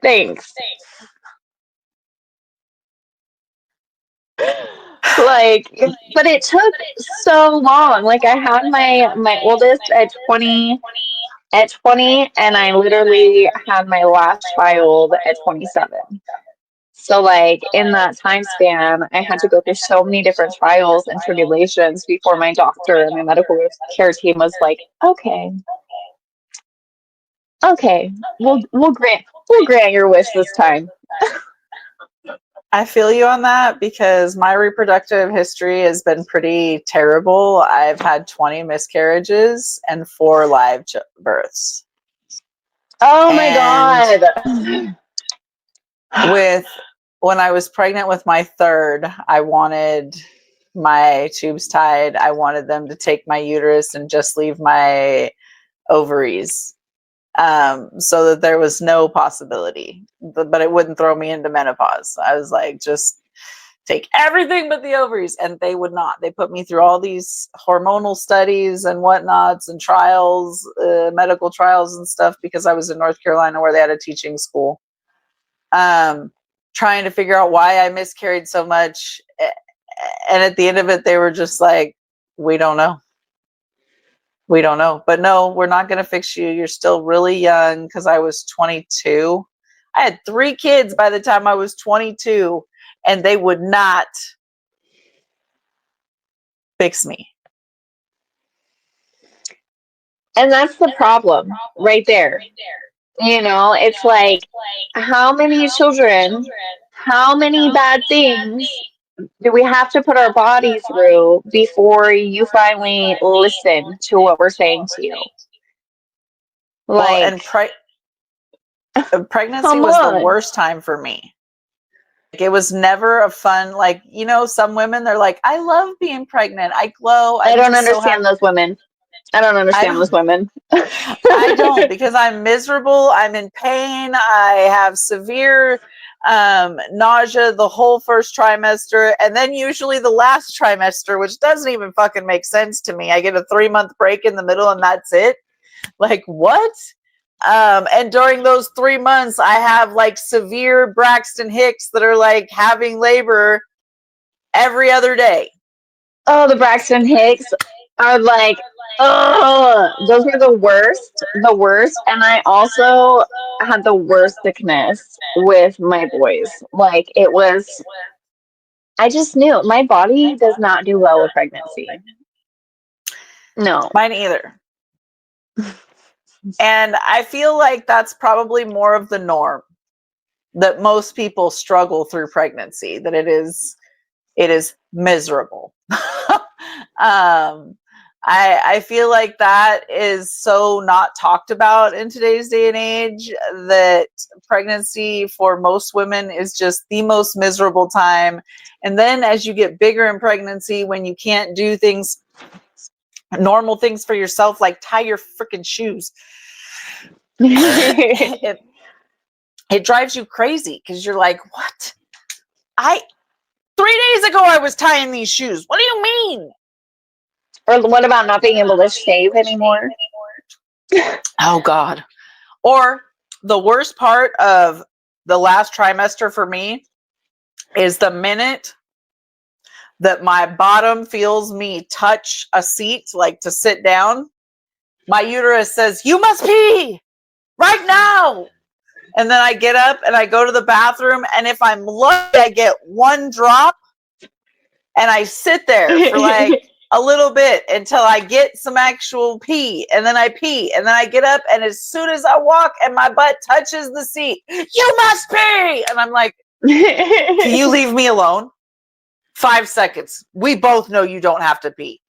Speaker 2: Thanks. Like, but it took so long. Like, I had my oldest at 20, and I literally had my last child at 27. So, like, in that time span, I had to go through so many different trials and tribulations before my doctor and my medical care team was like, okay, we'll grant your wish this time.
Speaker 3: I feel you on that because my reproductive history has been pretty terrible. I've had 20 miscarriages and 4 live births.
Speaker 2: Oh my
Speaker 3: And
Speaker 2: God.
Speaker 3: when I was pregnant with my third, I wanted my tubes tied. I wanted them to take my uterus and just leave my ovaries, so that there was no possibility, but it wouldn't throw me into menopause. I was like, just take everything but the ovaries, and they would not. They put me through all these hormonal studies and whatnots and trials, medical trials and stuff, because I was in North Carolina where they had a teaching school, trying to figure out why I miscarried so much. And at the end of it, they were just like, we don't know. We don't know. But no, we're not going to fix you. You're still really young, because I was 22. I had 3 kids by the time I was 22, and they would not fix me.
Speaker 2: And that's the problem right there. It's like, how many children, how many bad things do we have to put our body through before you finally listen to what we're saying to you?
Speaker 3: Well, and
Speaker 2: Like,
Speaker 3: pregnancy
Speaker 2: come
Speaker 3: was the
Speaker 2: on.
Speaker 3: worst time for me. Like, it was never a fun, like, some women, they're like, I love being pregnant. I glow.
Speaker 2: I
Speaker 3: I'm
Speaker 2: don't
Speaker 3: just so
Speaker 2: understand
Speaker 3: happy.
Speaker 2: those women. I don't understand those women.
Speaker 3: I don't, because I'm miserable. I'm in pain. I have severe nausea the whole first trimester, and then usually the last trimester, which doesn't even fucking make sense to me. I get a 3-month break in the middle, and that's it. Like, what? And during those 3 months, I have like severe Braxton Hicks that are like having labor every other day.
Speaker 2: Oh, the Braxton Hicks are like, oh, those were the worst. And I also had the worst sickness with my boys. Like, I just knew my body does not do well with pregnancy. No.
Speaker 3: Mine either. And I feel like that's probably more of the norm. that most people struggle through pregnancy, that it is miserable. I feel like that is so not talked about in today's day and age, that pregnancy for most women is just the most miserable time. And then as you get bigger in pregnancy, when you can't do things, normal things for yourself, like tie your freaking shoes, it drives you crazy, because you're like, what? 3 days ago I was tying these shoes. What do you mean?
Speaker 2: Or what about not being able to shave anymore?
Speaker 3: Oh God. Or the worst part of the last trimester for me is the minute that my bottom feels me touch a seat, like to sit down, my uterus says, you must pee right now. And then I get up and I go to the bathroom, and if I'm lucky, I get one drop, and I sit there for like a little bit until I get some actual pee, and then I pee, and then I get up, and as soon as I walk and my butt touches the seat, you must pee. And I'm like, can you leave me alone? 5 seconds. We both know you don't have to pee.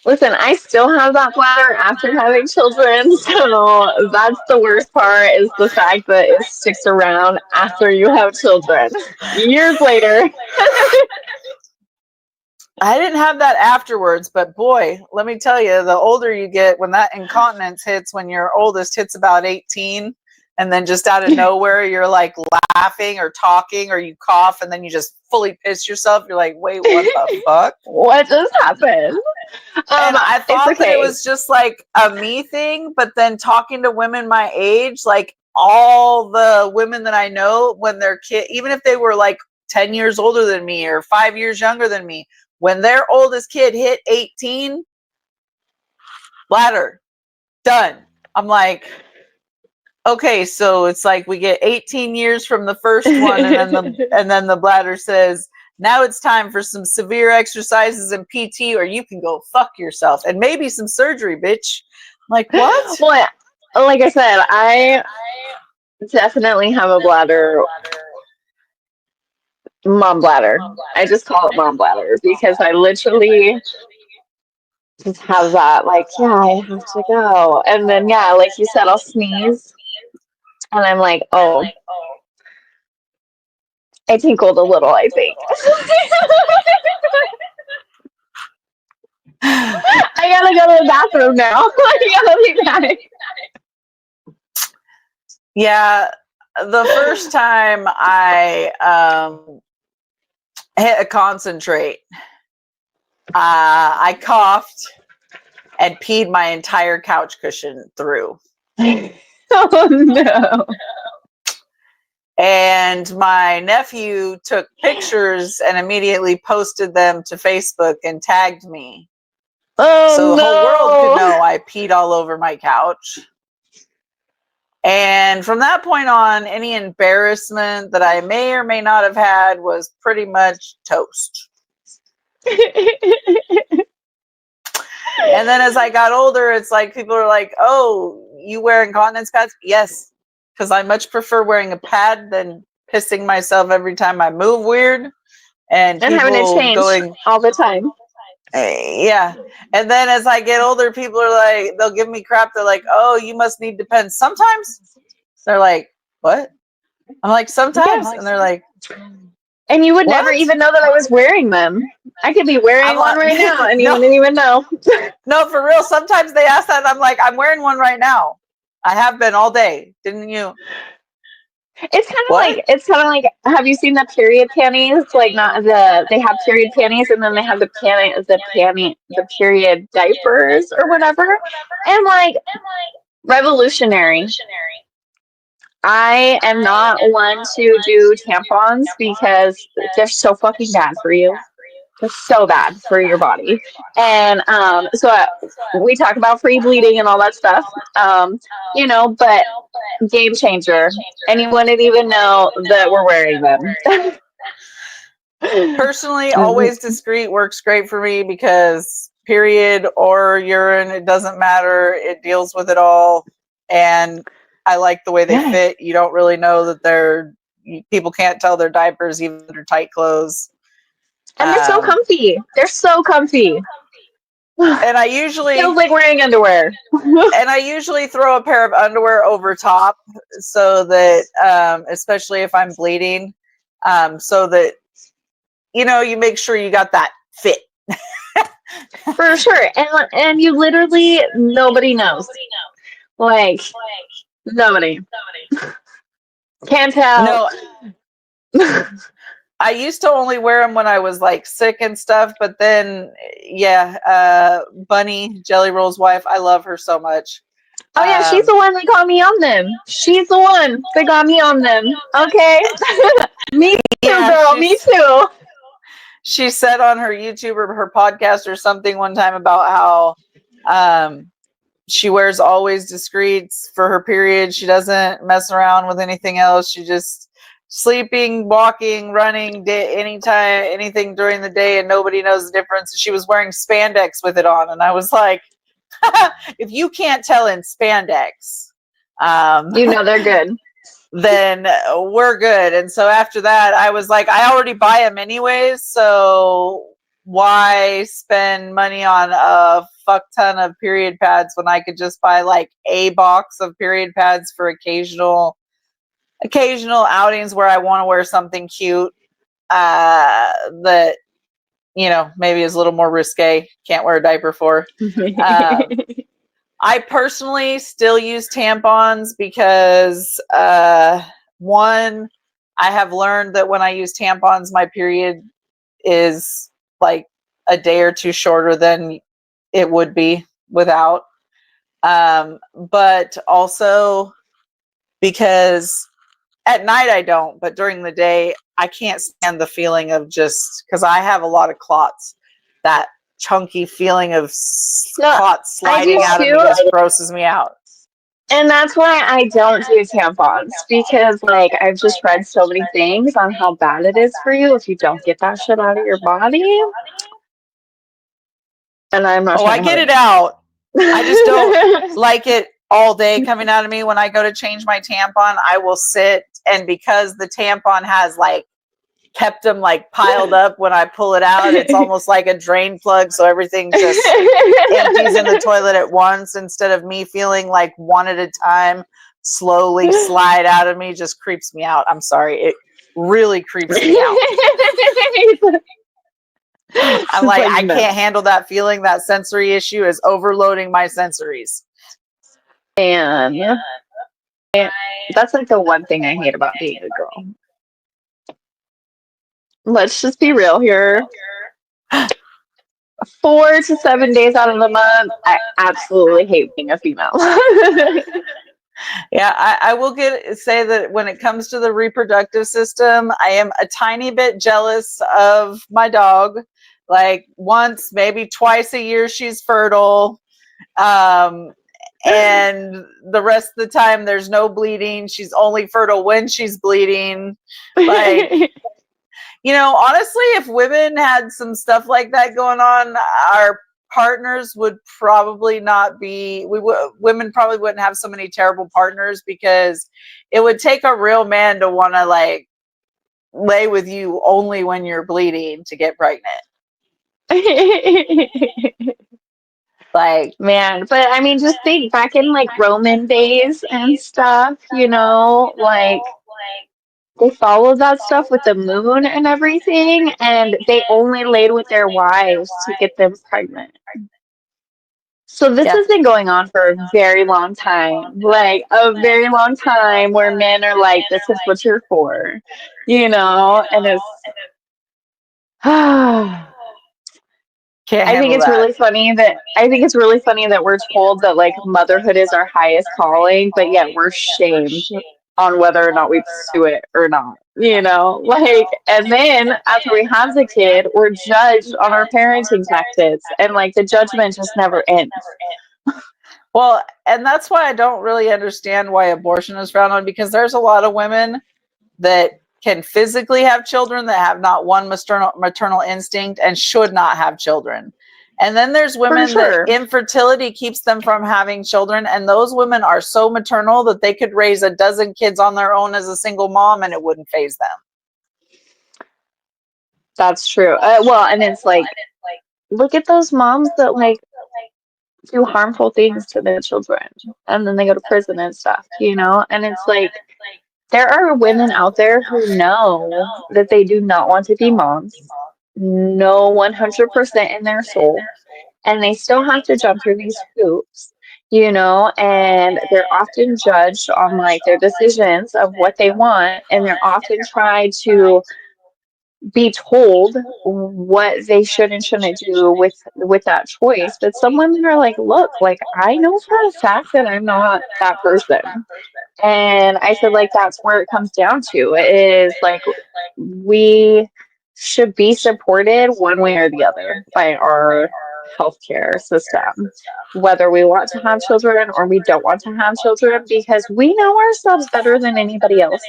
Speaker 2: Listen, I still have that bladder after having children, so that's the worst part, is the fact that it sticks around after you have children. Years later.
Speaker 3: I didn't have that afterwards, but boy, let me tell you, the older you get, when that incontinence hits, when your oldest hits about 18, and then just out of nowhere, you're like laughing or talking, or you cough, and then you just fully piss yourself. You're like, wait, what the fuck?
Speaker 2: What just happened?
Speaker 3: And I thought that it was just like a me thing, but then talking to women my age, like all the women that I know, when their kid, even if they were like 10 years older than me or 5 years younger than me, when their oldest kid hit 18, bladder, done. I'm like, okay, so it's like we get 18 years from the first one, and then the bladder says, now it's time for some severe exercises and PT, or you can go fuck yourself, and maybe some surgery, bitch. I'm like, what?
Speaker 2: Well, like I said, I definitely have a bladder, mom bladder. I just call it mom bladder because I literally just have that, like, yeah, I have to go. And then, yeah, like you said, I'll sneeze. And I'm like, oh, I tinkled a little, I think. I gotta go to the bathroom now. I gotta be back.
Speaker 3: Yeah, the first time I hit a concentrate, I coughed and peed my entire couch cushion through.
Speaker 2: Oh no.
Speaker 3: And my nephew took pictures and immediately posted them to Facebook and tagged me.
Speaker 2: Oh,
Speaker 3: so the whole world could
Speaker 2: no.
Speaker 3: know I peed all over my couch. And from that point on, any embarrassment that I may or may not have had was pretty much toast. And then as I got older, it's like people are like, oh, you wear incontinence pads? Yes, because I much prefer wearing a pad than pissing myself every time I move weird. And
Speaker 2: having to change all the time.
Speaker 3: Yeah. And then as I get older, people are like, they'll give me crap. They're like, oh, you must need Depends. Sometimes they're like, what? I'm like, sometimes. And they're like,
Speaker 2: and you would
Speaker 3: what?
Speaker 2: never even know that I was wearing them. I could be wearing one right now and you wouldn't even know.
Speaker 3: No, for real. Sometimes they ask that and I'm like, I'm wearing one right now. I have been all day. Didn't you?
Speaker 2: It's kind of like, have you seen the period panties? Like, not they have period panties and then they have the period diapers or whatever. And like, revolutionary. I am not one to do tampons because they're so fucking bad for you. They're so bad for your body. And we talk about free bleeding and all that stuff, but game changer. And you wouldn't even know that we're wearing them.
Speaker 3: Personally, always discreet works great for me because period or urine, it doesn't matter. It deals with it all. And I like the way they fit. You don't really know that they're, people can't tell their diapers even under tight clothes.
Speaker 2: And they're so comfy. They're so comfy.
Speaker 3: And I usually
Speaker 2: feels like wearing underwear.
Speaker 3: And I usually throw a pair of underwear over top so that, especially if I'm bleeding, so that, you make sure you got that fit.
Speaker 2: For sure. And you literally, nobody knows. Like, nobody. Can't tell.
Speaker 3: No, I used to only wear them when I was like sick and stuff, but then, Bunny, Jelly Roll's wife, I love her so much.
Speaker 2: Oh yeah, she's the one that got me on them. She's the one that got me on them. Okay. Me too, girl. Me too.
Speaker 3: She said on her YouTube or her podcast or something one time about how she wears always discreets for her period. She doesn't mess around with anything else. She just sleeping, walking, running, anytime, anything during the day, and nobody knows the difference. She was wearing spandex with it on, and I was like, if you can't tell in spandex,
Speaker 2: they're good.
Speaker 3: Then we're good. And so after that, I was like, I already buy them anyways, so why spend money on a fuck ton of period pads when I could just buy like a box of period pads for occasional outings where I want to wear something cute that maybe is a little more risque, can't wear a diaper for. I personally still use tampons because one, I have learned that when I use tampons, my period is like a day or two shorter than it would be without. But also because at night I don't, but during the day I can't stand the feeling of just, because I have a lot of clots, that chunky feeling of clots sliding out of me just grosses me out.
Speaker 2: And that's why I don't do tampons, because like I've just read so many things on how bad it is for you if you don't get that shit out of your body. And I'm not.
Speaker 3: I get it out. I just don't like it all day coming out of me. When I go to change my tampon, I will sit, and because the tampon has like kept them like piled up, when I pull it out, it's almost like a drain plug, so everything just empties in the toilet at once, instead of me feeling like one at a time slowly slide out of me. Just creeps me out. I'm sorry, it really creeps me out. I'm like, I can't handle that feeling. That sensory issue is overloading my sensories.
Speaker 2: And that's like the one thing I hate about being a girl. Let's just be real here. 4 to 7 days out of the month, I absolutely hate being a female.
Speaker 3: Yeah, I will say that when it comes to the reproductive system, I am a tiny bit jealous of my dog. Like once, maybe twice a year, she's fertile. And the rest of the time, there's no bleeding. She's only fertile when she's bleeding. Like, honestly, if women had some stuff like that going on, our partners would probably not be, women probably wouldn't have so many terrible partners, because it would take a real man to want to like lay with you only when you're bleeding to get pregnant. Like,
Speaker 2: man, but I mean, just think back in like Roman days and stuff, like they followed that stuff with the moon and everything, and they only laid with their wives to get them pregnant. So this has been going on for a very long time, like a very long time, where men are like, this is what you're for, and it's I think it's really funny that we're told that like motherhood is our highest calling, but yet we're shamed on whether or not we pursue it or not. Like, and then after we have the kid, we're judged on our parenting tactics, and like the judgment just never ends.
Speaker 3: Well, and that's why I don't really understand why abortion is frowned on, because there's a lot of women that can physically have children that have not one maternal instinct and should not have children. And then there's women that infertility keeps them from having children, and those women are so maternal that they could raise a dozen kids on their own as a single mom and it wouldn't faze them.
Speaker 2: That's true. Well, and it's like, look at those moms that like do harmful things to their children and then they go to prison and stuff, and it's like, there are women out there who know that they do not want to be moms, know 100% in their soul, and they still have to jump through these hoops, and they're often judged on like their decisions of what they want, and they're often tried to be told what they should and shouldn't do with that choice. But some women are like, look, like I know for a fact that I'm not that person. And I feel like that's where it comes down to, is like we should be supported one way or the other by our healthcare system, whether we want to have children or we don't want to have children, because we know ourselves better than anybody else.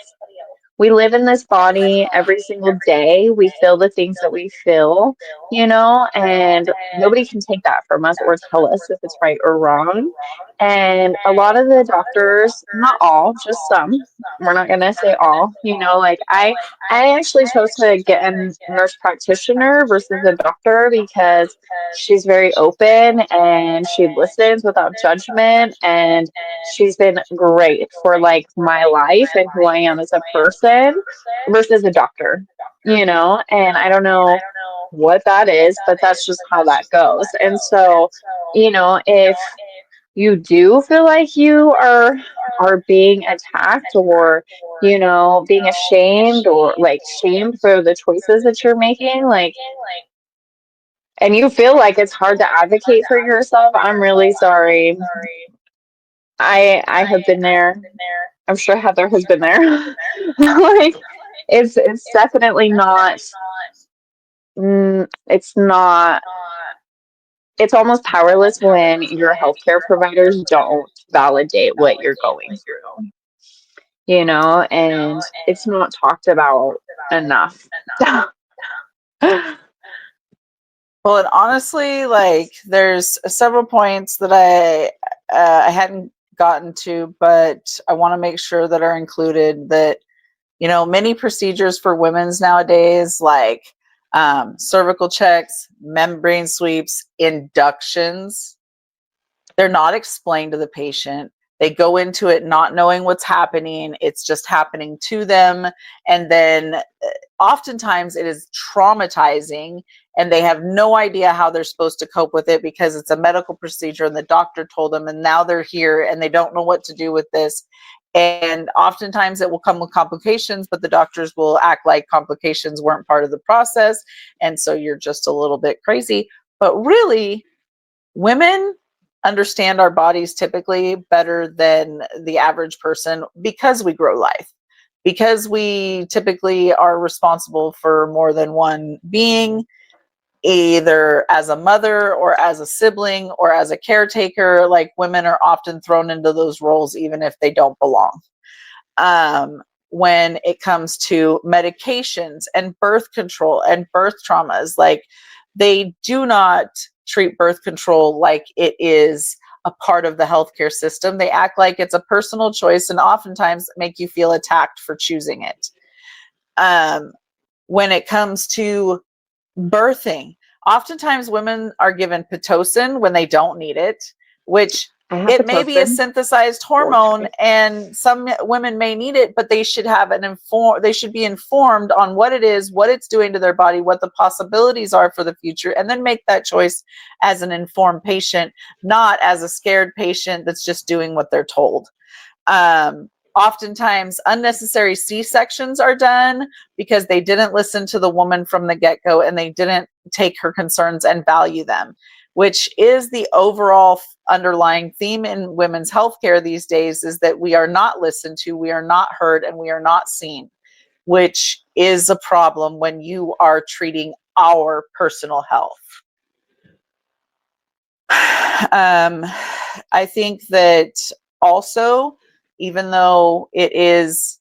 Speaker 2: We live in this body every single day. We feel the things that we feel, and nobody can take that from us or tell us if it's right or wrong. And a lot of the doctors, not all, just some, we're not going to say all, like I actually chose to get a nurse practitioner versus a doctor because she's very open and she listens without judgment, and she's been great for like my life and who I am as a person versus a doctor, and I don't know what that is, but that's just how that goes. And so, if you do feel like you are being attacked, or being ashamed or like shamed for the choices that you're making, like, and you feel like it's hard to advocate for yourself, I'm really sorry. I have been there. I'm sure Heather has been there. Like, it's definitely not. It's not. It's almost powerless when your healthcare providers don't validate what you're going through, and it's not talked about enough.
Speaker 3: Well, and honestly, like there's several points that I hadn't gotten to, but I want to make sure that are included. That many procedures for women's nowadays, like cervical checks, membrane sweeps, inductions, they're not explained to the patient. They go into it not knowing what's happening. It's just happening to them. And then oftentimes it is traumatizing and they have no idea how they're supposed to cope with it because it's a medical procedure and the doctor told them, and now they're here and they don't know what to do with this. And oftentimes it will come with complications, but the doctors will act like complications weren't part of the process. And so you're just a little bit crazy. But really, women understand our bodies typically better than the average person because we grow life, because we typically are responsible for more than one being, either as a mother or as a sibling or as a caretaker. Like, women are often thrown into those roles even if they don't belong. When it comes to medications and birth control and birth traumas, like, they do not treat birth control like it is a part of the healthcare system. They act like it's a personal choice and oftentimes make you feel attacked for choosing it. When it comes to birthing, oftentimes women are given Pitocin when they don't need it, which it may be a synthesized hormone, and some women may need it, but they should have they should be informed on what it is, what it's doing to their body, what the possibilities are for the future, and then make that choice as an informed patient, not as a scared patient that's just doing what they're told. Oftentimes unnecessary C-sections are done because they didn't listen to the woman from the get-go and they didn't take her concerns and value them, which is the overall underlying theme in women's healthcare these days, is that we are not listened to, we are not heard, and we are not seen, which is a problem when you are treating our personal health. I think that also, even though it is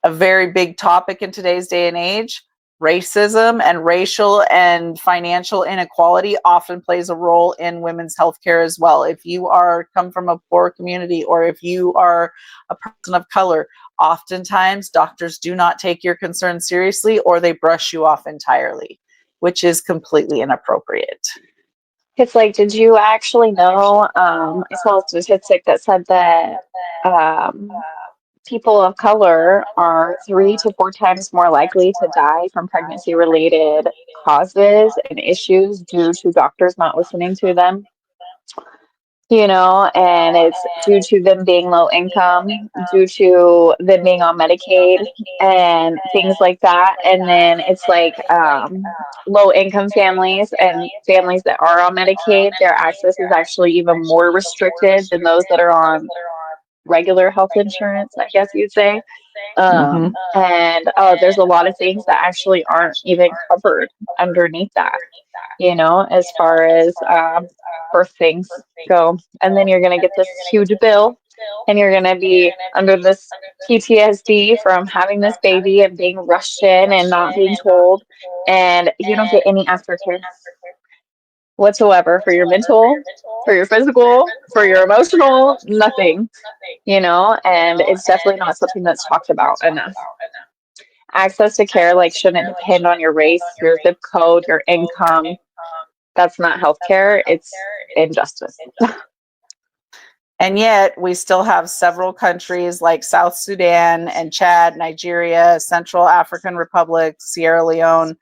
Speaker 3: a very big topic in today's day and age, racism and racial and financial inequality often plays a role in women's healthcare as well. If you come from a poor community, or if you are a person of color, oftentimes doctors do not take your concerns seriously, or they brush you off entirely, which is completely inappropriate.
Speaker 2: It's like, did you actually know? I saw a statistic that said that um, people of color are 3 to 4 times more likely to die from pregnancy-related causes and issues due to doctors not listening to them. And it's due to them being low income, due to them being on Medicaid and things like that. And then it's like low income families and families that are on Medicaid, their access is actually even more restricted than those that are on regular health insurance, I guess you'd say. And there's a lot of things that actually aren't even covered underneath that, as far as birth things go. And then you're going to get this huge bill, and you're going to be under this PTSD from having this baby and being rushed in and not being told. And you don't get any aftercare whatsoever for your mental, for your physical, for your emotional, nothing, and it's definitely not something that's talked about enough. Access to care shouldn't depend on your race, your zip code, your income. That's not healthcare, it's injustice.
Speaker 3: And yet we still have several countries like South Sudan and Chad, Nigeria, Central African Republic, Sierra Leone,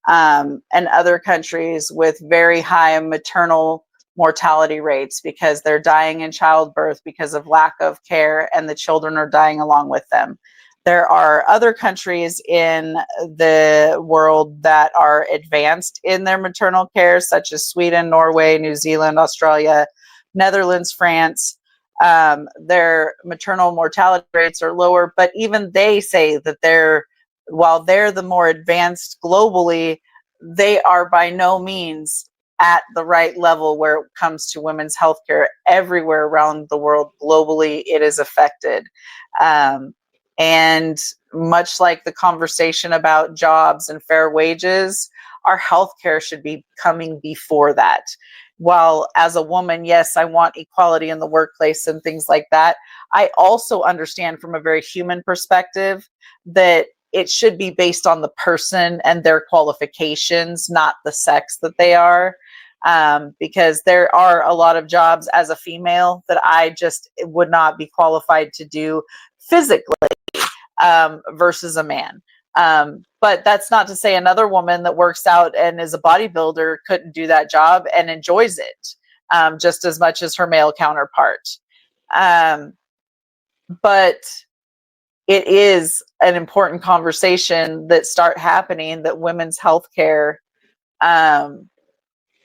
Speaker 3: and other countries with very high maternal mortality rates because they're dying in childbirth because of lack of care, and the children are dying along with them. There are other countries in the world that are advanced in their maternal care, such as Sweden, Norway, New Zealand, Australia, Netherlands, France. Their maternal mortality rates are lower, but even they say that while they're the more advanced globally, they are by no means at the right level where it comes to women's healthcare. Everywhere around the world, globally, it is affected. And much like the conversation about jobs and fair wages, our healthcare should be coming before that. While as a woman, yes, I want equality in the workplace and things like that, I also understand from a very human perspective that it should be based on the person and their qualifications, not the sex that they are. Because there are a lot of jobs as a female that I just would not be qualified to do physically versus a man. But that's not to say another woman that works out and is a bodybuilder couldn't do that job and enjoys it just as much as her male counterpart. But it is an important conversation that start happening, that women's health care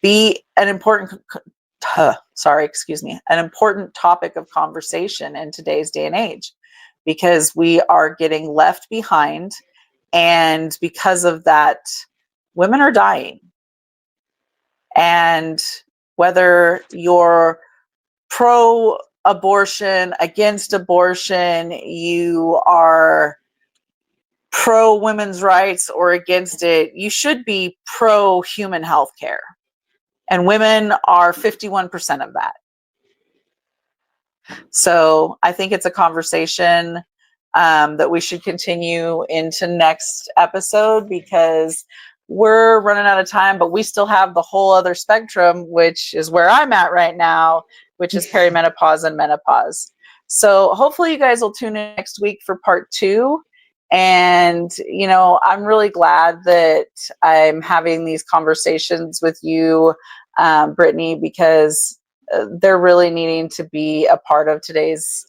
Speaker 3: be an important an important topic of conversation in today's day and age, because we are getting left behind, and because of that, women are dying. And whether you're pro-abortion, against abortion, you are pro-women's rights or against it, you should be pro-human health care. And women are 51% of that. So I think it's a conversation that we should continue into next episode, because we're running out of time, but we still have the whole other spectrum, which is where I'm at right now, which is perimenopause and menopause. So hopefully you guys will tune in next week for part 2. And, I'm really glad that I'm having these conversations with you, Brittany, because they're really needing to be a part of today's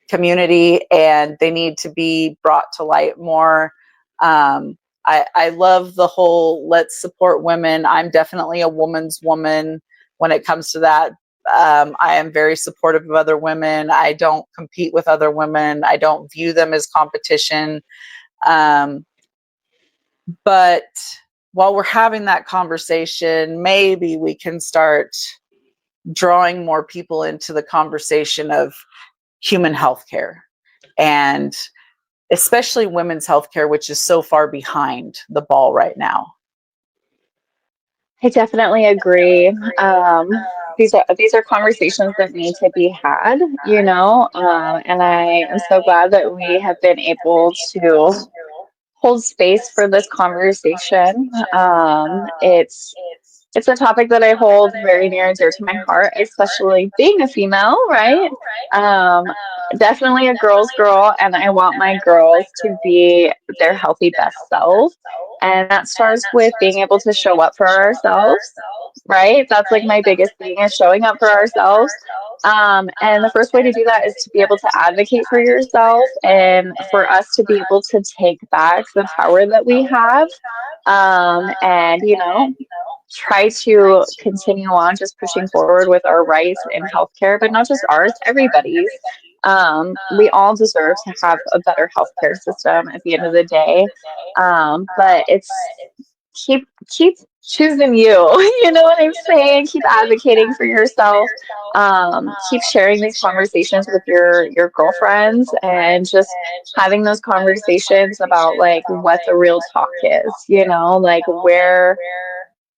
Speaker 3: community, and they need to be brought to light more. I love the whole let's support women. I'm definitely a woman's woman when it comes to that. I am very supportive of other women. I don't compete with other women. I don't view them as competition. But while we're having that conversation, maybe we can start drawing more people into the conversation of human health care. And especially women's healthcare, which is so far behind the ball right now?
Speaker 2: I definitely agree. These are conversations that need to be had, and I am so glad that we have been able to hold space for this conversation. It's a topic that I hold very near and dear to my heart, especially being a female, right? Um, Definitely a girl's girl, and I want my girls to be their healthy best self. And that starts with being able to show up for ourselves, right? That's like my biggest thing is showing up for ourselves. And the first way to do that is to be able to advocate for yourself and for us to be able to take back the power that we have. And, try to continue on just pushing forward with our rights in healthcare, but not just ours, everybody's. We all deserve to have a better healthcare system at the end of the day. But it's keep choosing you. You know what I'm saying? Keep advocating for yourself. Keep sharing these conversations with your girlfriends and just having those conversations about like what the real talk is, like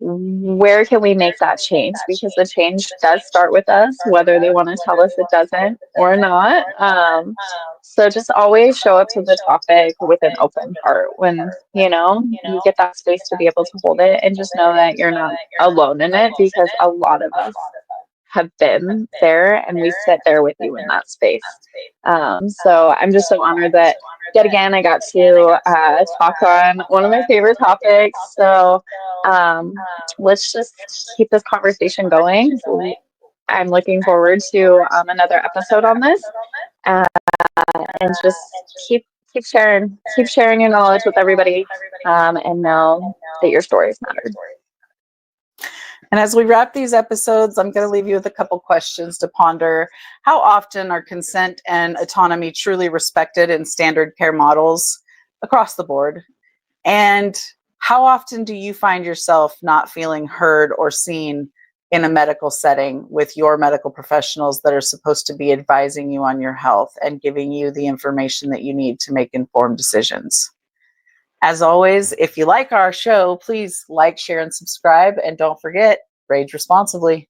Speaker 2: where can we make that change? Because the change does start with us, whether they want to tell us it doesn't or not. So just always show up to the topic with an open heart when, you get that space to be able to hold it, and just know that you're not alone in it, because a lot of us have been there and we sit there with you in that space. So I'm just so honored that yet again I got to talk on one of my favorite topics. So let's just keep this conversation going. I'm looking forward to another episode on this, uh, and just keep sharing your knowledge with everybody, and know that your stories matter.
Speaker 3: And as we wrap these episodes, I'm going to leave you with a couple questions to ponder. How often are consent and autonomy truly respected in standard care models across the board? And how often do you find yourself not feeling heard or seen in a medical setting with your medical professionals that are supposed to be advising you on your health and giving you the information that you need to make informed decisions? As always, if you like our show, please like, share, and subscribe. And don't forget, rage responsibly.